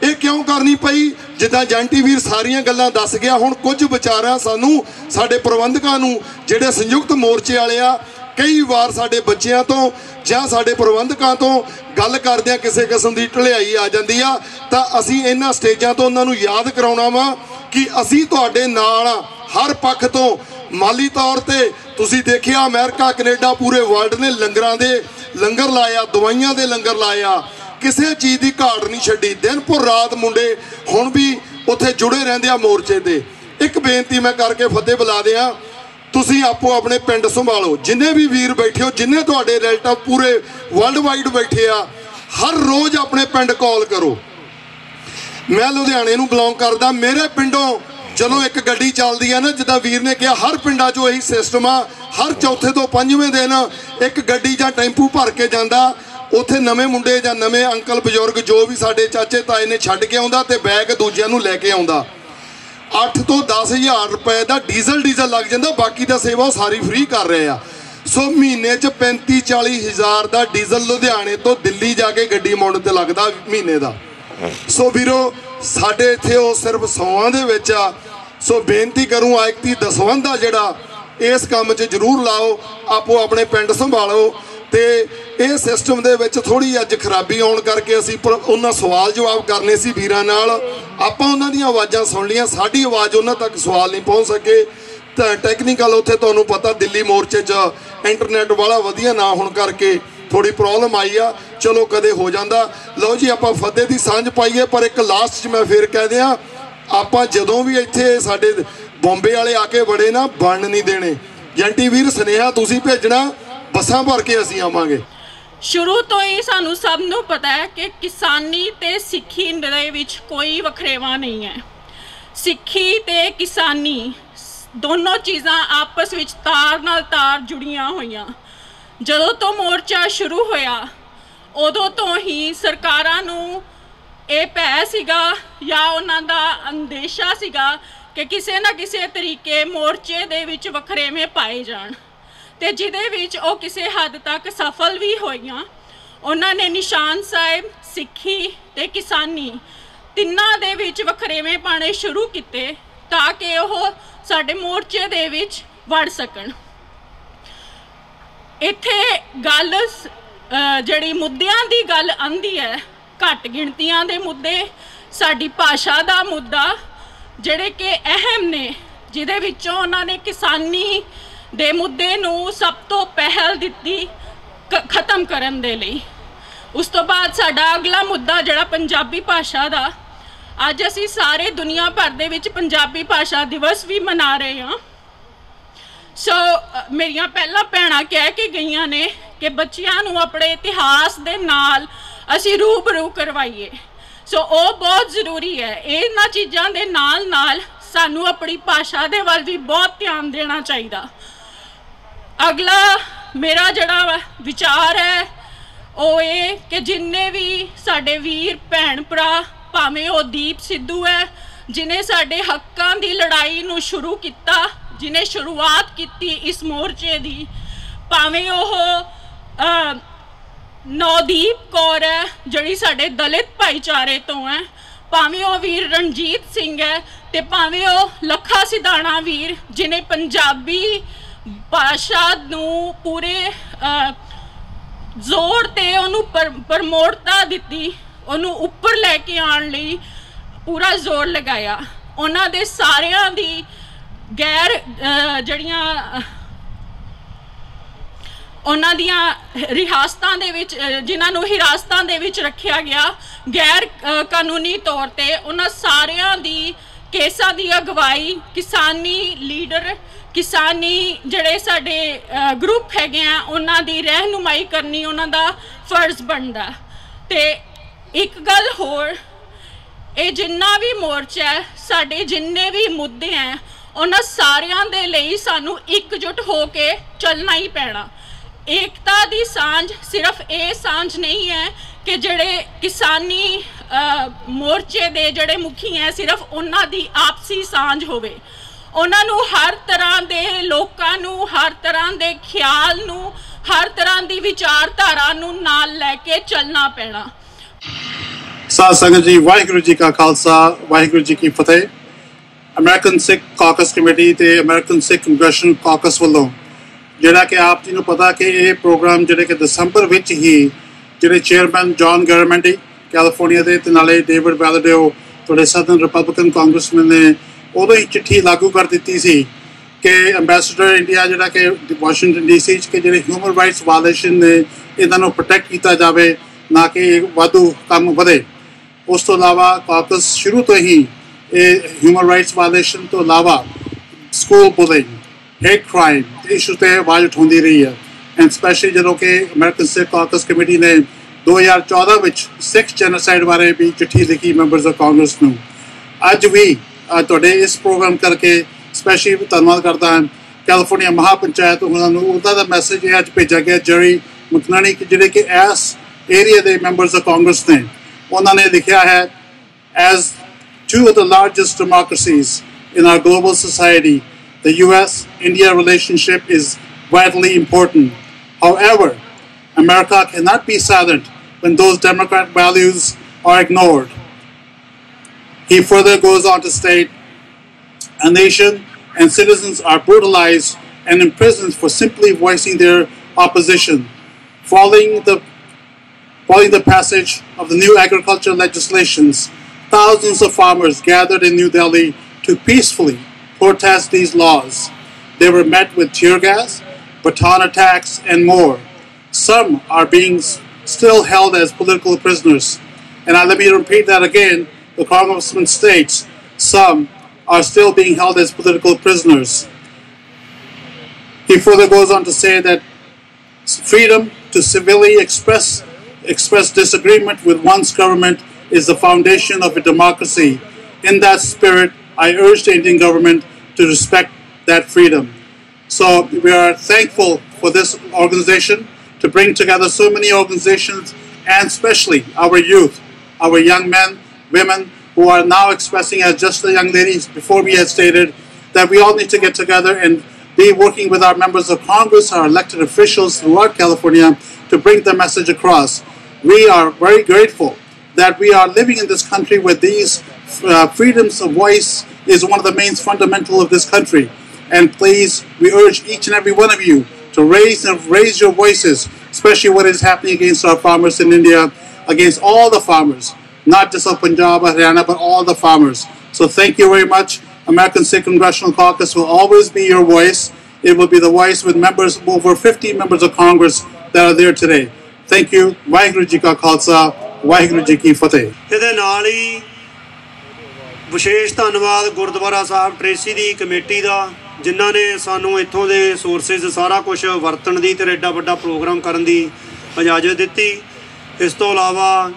ये क्यों करनी पई? जिद्दां जंटी वीर सारियां गल्लां दस गया। हुण कुछ विचारां सानूं साडे प्रबंधकां नूं जिहड़े संयुक्त मोर्चे वाले आ, कई बार साडे बच्चिआं तो जां साडे प्रबंधकां तो गल करदिआं किसी किस्म की ढलिआई आ जांदी आ। तां असीं इन्हां स्टेजां तो उन्हां नूं याद कराउणा वा कि असीं तुहाडे नाल आ हर पक्ष तो। माली तौर पर तुसीं देखिआ अमेरिका कनेडा पूरे वर्ल्ड ने लंगरां दे लंगर लाया, दवाइयां दे लंगर लाया, किसी चीज़ की घाट नहीं छड्डी। दिन भर रात मुंडे हुण भी उत्थे जुड़े रहिंदे आ मोर्चे ते। एक बेनती मैं करके फतेह बुला दियां, तुसीं आपो अपने पिंड संभालो। जिन्ने भी वीर बैठे हो, जिन्ने तुहाडे रिलेटिव पूरे वर्ल्ड वाइड बैठे आ, हर रोज़ अपने पिंड कॉल करो। मैं लुधियाने नूं बिलोंग करदा, मेरे पिंडों चलो एक गड्डी चलती है ना, जिद्दां वीर ने कहा हर पिंडा चो यही सिस्टम आ। हर चौथे तो पंजवें दिन एक गड्डी जां टैंपू भर के जांदा, उत्थे नवे मुंडे जां नवे अंकल बजुर्ग जो भी साडे चाचे ताए ने छड्ड के आउंदा ते बैग दूजिआं नूं लैके आउंदा। 8 तो 10 हज़ार रुपए का डीजल लग जाता, बाकी का सेवा सारी फ्री कर रहे हैं। सो महीने च 35-40 हज़ार का डीजल लुधियाने तो दिल्ली जाके गड्डी मोड़ ते लगता महीने का। सो वीरो साडे इत्थे वो सिर्फ 100 दे विच आ। सो बेनती करूँ आयकती दसवंध आ जिहड़ा इस काम च जरूर लाओ, आपो अपने पिंड संभालो। तो ये सिस्टम दे विच थोड़ी अज खराबी आउण करके असीं उन्हां सवाल जवाब करने सी वीरां नाल, आपां उन्हां दीयां आवाज़ां सुन लियां, साडी आवाज़ उन्हां तक सवाल नहीं पहुँच सके। तो टैक्नीकल उत्थे तुहानूं पता दिल्ली मोर्चे च इंटरनेट वाला वधिया ना होण करके थोड़ी प्रॉब्लम आई आ। चलो कदे हो जाता। लो जी आपां फतेह दी सांझ पाईए। पर एक लास्ट च मैं फिर कह दियां, आपां जदों भी इत्थे साडे बॉम्बे वाले आके बड़े ना बन नहीं देने। जंटी वीर सुनेहा तुसीं भेजना, बसां भर के असीं आवांगे। शुरू तो ही सानू सब नू पता है कि किसानी ते सिੱਖੀ दे विच कोई वखरेवा नहीं है। सिੱਖੀ ते किसानी दोनों चीज़ां आपस विच तार नाल तार जुड़ियां होईयां। जदों तो मोर्चा शुरू होया उदों तो ही सरकारां नू ये भै सीगा या उन्हां दा अंदेशा सीगा कि किसी ना किसी तरीके मोर्चे दे विच वखरेवे पाए जाण, ते जिहदे विच ओ किसी हद तक सफल भी होईयां। उन्हां ने निशान साहिब, सिੱਖੀ ते किसानी तिन्नां दे विच वखरेवे पाने शुरू किते ताकि ओह साडे मोर्चे दे विच वड़ सकण। इत्थे गल जिहड़ी मुद्दियां दी गल आंदी है, घट गिणतियां दे मुद्दे, साडी भाशा दा मुद्दा जिहड़े कि अहम ने, जिहदे विचों उन्हां ने किसानी दे मुद्दे नू सब तो पहल दित्ती खत्म करन दे लई। उस तो बाद साडा अगला मुद्दा जिहड़ा पंजाबी भाशा दा, अज असी सारे दुनिया भर दे विच पंजाबी भाशा दिवस भी मना रहे हैं। सो मेरिया पहला भैणां कह के गईयां ने कि बच्चियां नू अपने इतिहास दे नाल असी रूबरू करवाइए। सो वो बहुत जरूरी है। इन्हां चीज़ां दे नाल नाल सानू अपनी भाशा दे वल भी बहुत ध्यान देना चाहिए। अगला मेरा जड़ा विचार है वो ये कि जिन्ने भी साडे वीर भैन भरा, भावें वो दीप सिद्धू है जिन्हें साडे हक्कां दी लड़ाई नू शुरू किया, जिन्हें शुरुआत की इस मोर्चे दी, भावें वो नवदीप कौर है जिहड़ी साडे दलित भाईचारे तो है, भावें वो वीर रणजीत सिंह है, ते भावें वो लखा सिधाना वीर जिन्हें पंजाबी भाषा नू पूरे जोर ते उन्होंने प्रमोटता दी, उन्होंने उपर लैके आने लई पूरा जोर लगाया। उन्हां दे सारियां दी गैर जड़ियां उन्हां दियां रिहासतां दे विच, जिन्हां नूं हिरासतां दे विच रखिया गया गैर कानूनी तौर ते, उन्हां सारियां दी केसां दी अगवाई किसानी लीडर, किसानी जड़े साडे ग्रुप हैगे हैं उन्हां दी रहनुमाई करनी उन्हां दा फर्ज बनदा। ते एक गल होर, ये जिन्ना भी मोर्चा है, साडे जिन्ने भी मुद्दे हैं, उन्हां सारियां दे लई सानू एकजुट हो के चलना ही पैना। एकता दी सांझ सिर्फ ये सांझ नहीं है कि जड़े किसानी मोर्चे दे जड़े मुखी हैं सिर्फ उन्हां दी आपसी सांझ होवे। उन्हां नू हर तरह दे लोकां नू, हर तरह दे ख्याल नू, हर तरह दी विचारधारा नू नाल लैके चलना पैना। साध संगत जी, वाहिगुरू जी का खालसा, वाहिगुरू जी की फतेह। अमेरिकन सिख कॉकस कमेटी ते अमेरिकन सिख कंग्रेशन कॉकस वालों जिहड़ा कि आप जी नूं पता कि ये प्रोग्राम जिहड़े कि दसंबर विच ही जिहड़े चेयरमैन जॉन गवर्नमेंट कैलीफोर्निया दे ते नाले डेविड वैलडेओ तुहाडे सदन रिपब्लिकन कांग्रेसमैन ने उदों ही चिट्ठी लागू कर दी सी कि अंबैसडर इंडिया जिहड़ा कि वाशिंगटन DC के जिहड़े ह्यूमन राइट्स वायलेशन ने इन्हां नूं प्रोटैक्ट किया जाए, ना कि वाधू काम वधे। उस तो अलावा कॉकस शुरू तो ही ह्यूमन राइट्स वायलेशन तो अलावा school bullying, hate crime issue ते आवाज़ उठाती रही है। एंड स्पैशली जो कि अमेरिकन सिख कॉकस कमेटी ने 2014 में सिख जेनोसाइड बारे भी चिट्ठी लिखी मैंबर्स ऑफ कांग्रेस नूं। अज भी तुहाडे इस प्रोग्राम करके स्पैशली धन्यवाद करता है कैलीफोर्निया महापंचायत उन्होंने दा मैसेज अज भेजा गया जरी मकनानी कि जिहड़े कि इस एरिया के मैंबर्स ऑफ कांग्रेस ने उन्होंने लिखा है, as two of the largest democracies in our global society, the US-India relationship is vitally important. However, America cannot be silent when those democratic values are ignored. He further goes on to state, a nation and citizens are brutalized and imprisoned for simply voicing their opposition. Following the passage of the new agricultural legislations, thousands of farmers gathered in New Delhi to peacefully protest these laws. They were met with tear gas, baton attacks, and more. Some are being still held as political prisoners. And let me repeat that again. The Congressman states some are still being held as political prisoners. He further goes on to say that freedom to civilly express disagreement with one's government is the foundation of a democracy. In that spirit, I urge the Indian government to respect that freedom. So we are thankful for this organization to bring together so many organizations, and especially our youth, our young men, women, who are now expressing, as just the young ladies before me had stated, that we all need to get together and be working with our members of Congress, our elected officials throughout California to bring the message across. We are very grateful that we are living in this country where these freedoms of voice is one of the main fundamental of this country. And please, we urge each and every one of you to raise your voices, especially what is happening against our farmers in India, against all the farmers, not just of Punjab, Haryana, but all the farmers. So thank you very much. American Sikh Congressional Caucus will always be your voice. It will be the voice with members, over 50 members of Congress that are there today. Thank you. Vaheguru Ji Ka Khalsa, Vaheguru Ji Ki Fateh. ਇਹਦੇ ਨਾਲ ਹੀ ਵਿਸ਼ੇਸ਼ ਧੰਨਵਾਦ ਗੁਰਦੁਆਰਾ ਸਾਹਿਬ Tracy ਦੀ committee ਦਾ, ਜਿਨ੍ਹਾਂ ਨੇ ਸਾਨੂੰ ਇੱਥੋਂ ਦੇ sources ਸਾਰਾ ਕੁਝ ਵਰਤਣ ਦੀ ਤੇ ਐਡਾ ਵੱਡਾ ਪ੍ਰੋਗਰਾਮ ਕਰਨ ਦੀ ਇਜਾਜ਼ਤ ਦਿੱਤੀ। ਇਸ ਤੋਂ ਇਲਾਵਾ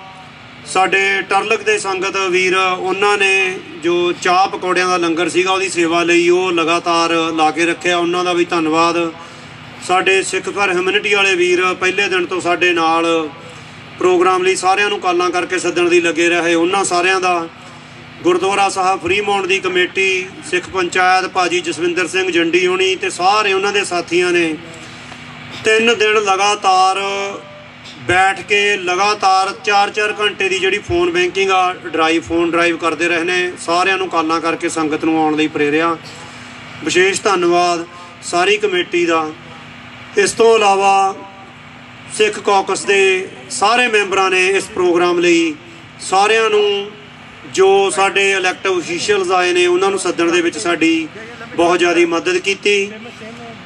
ਸਾਡੇ ਟਰਲਕ ਦੇ ਸੰਗਤ ਵੀਰ, ਉਹਨਾਂ ਨੇ ਜੋ ਚਾਹ ਪਕੌੜਿਆਂ ਦਾ ਲੰਗਰ ਸੀਗਾ ਉਹਦੀ ਸੇਵਾ ਲਈ ਉਹ ਲਗਾਤਾਰ ਲਾ ਕੇ ਰੱਖਿਆ, ਉਹਨਾਂ ਦਾ ਵੀ ਧੰਨਵਾਦ। ਸਾਡੇ ਸਿੱਖ ਘਰ ਹਿਊਮੈਨਿਟੀ ਵਾਲੇ ਵੀਰ ਪਹਿਲੇ ਦਿਨ ਤੋਂ ਸਾਡੇ ਨਾਲ ਪ੍ਰੋਗਰਾਮ ਲਈ ਸਾਰਿਆਂ ਨੂੰ ਕਾਲਾਂ ਕਰਕੇ ਸੱਦਣ ਦੀ ਲੱਗੇ ਰਹੇ, ਉਹਨਾਂ ਸਾਰਿਆਂ ਦਾ। ਗੁਰਦੁਆਰਾ ਸਾਹਿਬ ਫਰੀਮੌਂਟ ਦੀ ਕਮੇਟੀ, ਸਿੱਖ ਪੰਚਾਇਤ, ਭਾਜੀ ਜਸਵਿੰਦਰ ਸਿੰਘ ਜੰਡੀ ਹੋਣੀ ਤੇ ਸਾਰੇ ਉਹਨਾਂ ਦੇ ਸਾਥੀਆਂ ਨੇ 3 ਦਿਨ ਲਗਾਤਾਰ ਬੈਠ ਕੇ ਲਗਾਤਾਰ 4-4 ਘੰਟੇ ਦੀ ਜਿਹੜੀ ਫੋਨ ਬੈਂਕਿੰਗ ਆ ਫੋਨ ਡਰਾਈਵ ਕਰਦੇ ਰਹੇ ਨੇ, ਸਾਰਿਆਂ ਨੂੰ ਕਾਲਾਂ ਕਰਕੇ ਸੰਗਤ ਨੂੰ ਆਉਣ ਲਈ ਪ੍ਰੇਰਿਆ। ਵਿਸ਼ੇਸ਼ ਧੰਨਵਾਦ ਸਾਰੀ ਕਮੇਟੀ ਦਾ। ਇਸ ਤੋਂ ਇਲਾਵਾ ਸਿੱਖ ਕੌਕਸ ਦੇ ਸਾਰੇ ਮੈਂਬਰਾਂ ਨੇ ਇਸ ਪ੍ਰੋਗਰਾਮ ਲਈ ਸਾਰਿਆਂ ਨੂੰ, ਜੋ ਸਾਡੇ ਇਲੈਕਟਿਵ ਅਫੀਸ਼ੀਅਲਸ ਆਏ ਨੇ ਉਹਨਾਂ ਨੂੰ ਸੱਦਣ ਦੇ ਵਿੱਚ ਸਾਡੀ ਬਹੁਤ ਜ਼ਿਆਦਾ ਮਦਦ ਕੀਤੀ।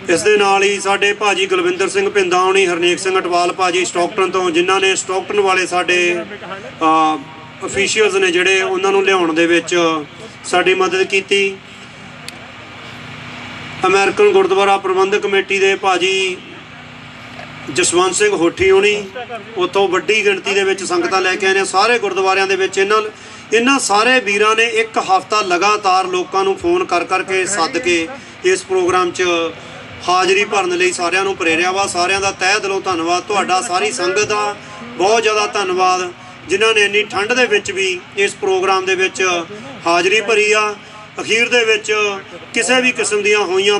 ਇਸ ਦੇ ਨਾਲ ਹੀ ਸਾਡੇ ਭਾਜੀ ਗੁਲਵਿੰਦਰ ਸਿੰਘ ਪਿੰਦਾ ਹੋਣੀ, ਹਰਨੇਕ ਸਿੰਘ ਅਟਵਾਲ ਭਾਜੀ ਸਟਾਕਟਨ ਤੋਂ, ਜਿਨ੍ਹਾਂ ਨੇ ਸਟਾਕਟਨ ਵਾਲੇ ਸਾਡੇ ਅਫੀਸ਼ੀਅਲਸ ਨੇ ਜਿਹੜੇ, ਉਹਨਾਂ ਨੂੰ ਲਿਆਉਣ ਦੇ ਵਿੱਚ ਸਾਡੀ ਮਦਦ ਕੀਤੀ। ਅਮਰੀਕਨ ਗੁਰਦੁਆਰਾ ਪ੍ਰਬੰਧਕ ਕਮੇਟੀ ਦੇ ਭਾਜੀ ਜਸਵੰਤ ਸਿੰਘ ਹੋਠੀ ਹੋਣੀ, ਉੱਥੋਂ ਵੱਡੀ ਗਿਣਤੀ ਦੇ ਵਿੱਚ ਸੰਗਤਾਂ ਲੈ ਕੇ ਆਏ ਨੇ। ਸਾਰੇ ਗੁਰਦੁਆਰਿਆਂ ਦੇ ਵਿੱਚ ਇਹਨਾਂ ਸਾਰੇ ਵੀਰਾਂ ਨੇ 1 ਹਫ਼ਤਾ ਲਗਾਤਾਰ ਲੋਕਾਂ ਨੂੰ ਫੋਨ ਕਰਕੇ ਸੱਦ ਕੇ ਇਸ ਪ੍ਰੋਗਰਾਮ 'ਚ ਹਾਜ਼ਰੀ ਭਰਨ ਲਈ ਸਾਰਿਆਂ ਨੂੰ ਪ੍ਰੇਰਿਆ ਵਾ। ਸਾਰਿਆਂ ਦਾ ਤਹਿ ਦਿਲੋਂ ਧੰਨਵਾਦ। ਤੁਹਾਡਾ ਸਾਰੀ ਸੰਗਤ ਦਾ ਬਹੁਤ ਜ਼ਿਆਦਾ ਧੰਨਵਾਦ, ਜਿਨ੍ਹਾਂ ਨੇ ਇੰਨੀ ਠੰਡ ਦੇ ਵਿੱਚ ਵੀ ਇਸ ਪ੍ਰੋਗਰਾਮ ਦੇ ਵਿੱਚ ਹਾਜ਼ਰੀ ਭਰੀ ਆ। ਅਖੀਰ ਦੇ ਵਿੱਚ ਕਿਸੇ ਵੀ ਕਿਸਮ ਦੀਆਂ ਹੋਈਆਂ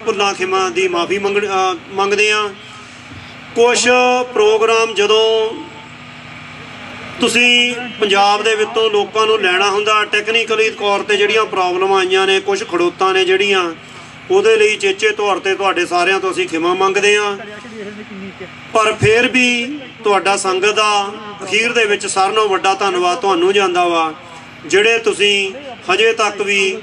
ਭੁੱਲਾਂ ਖਿਮਾ ਦੀ ਮਾਫੀ ਮੰਗਦੇ ਹਾਂ। ਕੁਛ ਪ੍ਰੋਗਰਾਮ ਜਦੋਂ ਤੁਸੀਂ ਪੰਜਾਬ ਦੇ ਵਿੱਚੋਂ ਲੋਕਾਂ ਨੂੰ ਲੈਣਾ ਹੁੰਦਾ, ਟੈਕਨੀਕਲੀ ਤੌਰ 'ਤੇ ਜਿਹੜੀਆਂ ਪ੍ਰੋਬਲਮਾਂ ਆਈਆਂ ਨੇ, ਕੁਛ ਖੜੋਤਾਂ ਨੇ ਜਿਹੜੀਆਂ, ਉਹਦੇ ਲਈ ਚੇਚੇ ਤੌਰ 'ਤੇ ਤੁਹਾਡੇ ਸਾਰਿਆਂ ਤੋਂ ਅਸੀਂ ਖਿਮਾ ਮੰਗਦੇ ਹਾਂ। ਪਰ ਫਿਰ ਵੀ ਤੁਹਾਡਾ ਸੰਗਤ ਦਾ ਅਖੀਰ ਦੇ ਵਿੱਚ ਸਾਰਿਆਂ ਨਾਲੋਂ ਵੱਡਾ ਧੰਨਵਾਦ ਤੁਹਾਨੂੰ ਜਾਂਦਾ ਵਾ, ਜਿਹੜੇ ਤੁਸੀਂ ਹਜੇ ਤੱਕ ਵੀ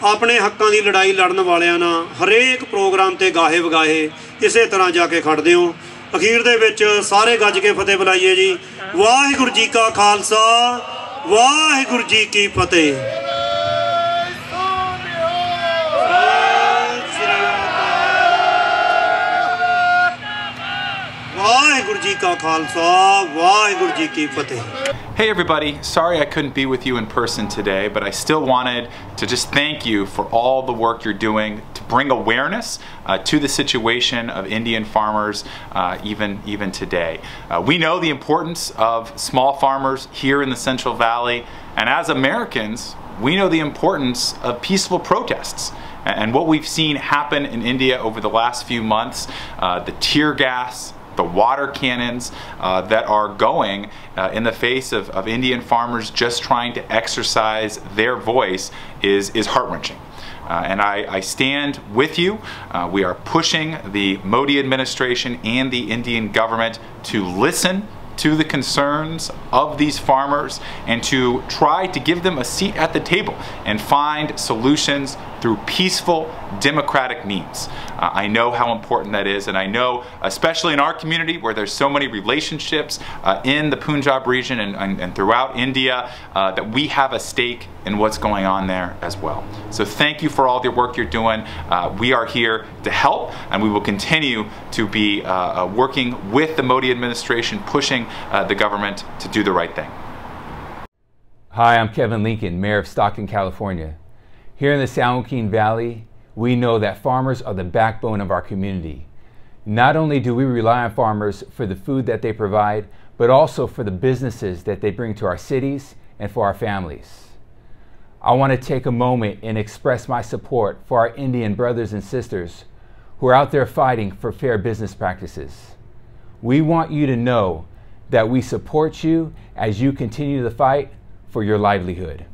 ਆਪਣੇ ਹੱਕਾਂ ਦੀ ਲੜਾਈ ਲੜਨ ਵਾਲਿਆਂ ਨਾਲ ਹਰੇਕ ਪ੍ਰੋਗਰਾਮ 'ਤੇ ਗਾਹੇ ਵਗਾਹੇ ਇਸੇ ਤਰ੍ਹਾਂ ਜਾ ਕੇ ਖੜਦੇ ਹੋ। ਅਖੀਰ ਦੇ ਵਿੱਚ ਸਾਰੇ ਗੱਜ ਕੇ ਫਤਿਹ ਬੁਲਾਈਏ ਜੀ। ਵਾਹਿਗੁਰੂ ਜੀ ਕਾ ਖਾਲਸਾ, ਵਾਹਿਗੁਰੂ ਜੀ ਕੀ ਫਤਿਹ। ਵਾਹਿਗੁਰੂ ਜੀ ਕਾ ਖਾਲਸਾ, ਵਾਹਿਗੁਰੂ ਜੀ ਕੀ ਫਤਿਹ। Hey everybody, sorry I couldn't be with you in person today, but I still wanted to just thank you for all the work you're doing to bring awareness to the situation of Indian farmers even today. We know the importance of small farmers here in the Central Valley, and as Americans, we know the importance of peaceful protests And what we've seen happen in India over the last few months, the tear gas, the water cannons that are going in the face of Indian farmers just trying to exercise their voice is heart-wrenching. And I stand with you. We are pushing the Modi administration and the Indian government to listen to the concerns of these farmers and to try to give them a seat at the table and find solutions through peaceful, democratic means. I know how important that is, and I know, especially in our community where there's so many relationships in the Punjab region and throughout India, that we have a stake in what's going on there as well. So thank you for all the work you're doing. We are here to help, and we will continue to be working with the Modi administration, pushing the government to do the right thing. Hi, I'm Kevin Lincoln, Mayor of Stockton, California. Here in the San Joaquin Valley, we know that farmers are the backbone of our community. Not only do we rely on farmers for the food that they provide, but also for the businesses that they bring to our cities and for our families. I want to take a moment and express my support for our Indian brothers and sisters who are out there fighting for fair business practices. We want you to know that we support you as you continue the fight for your livelihood.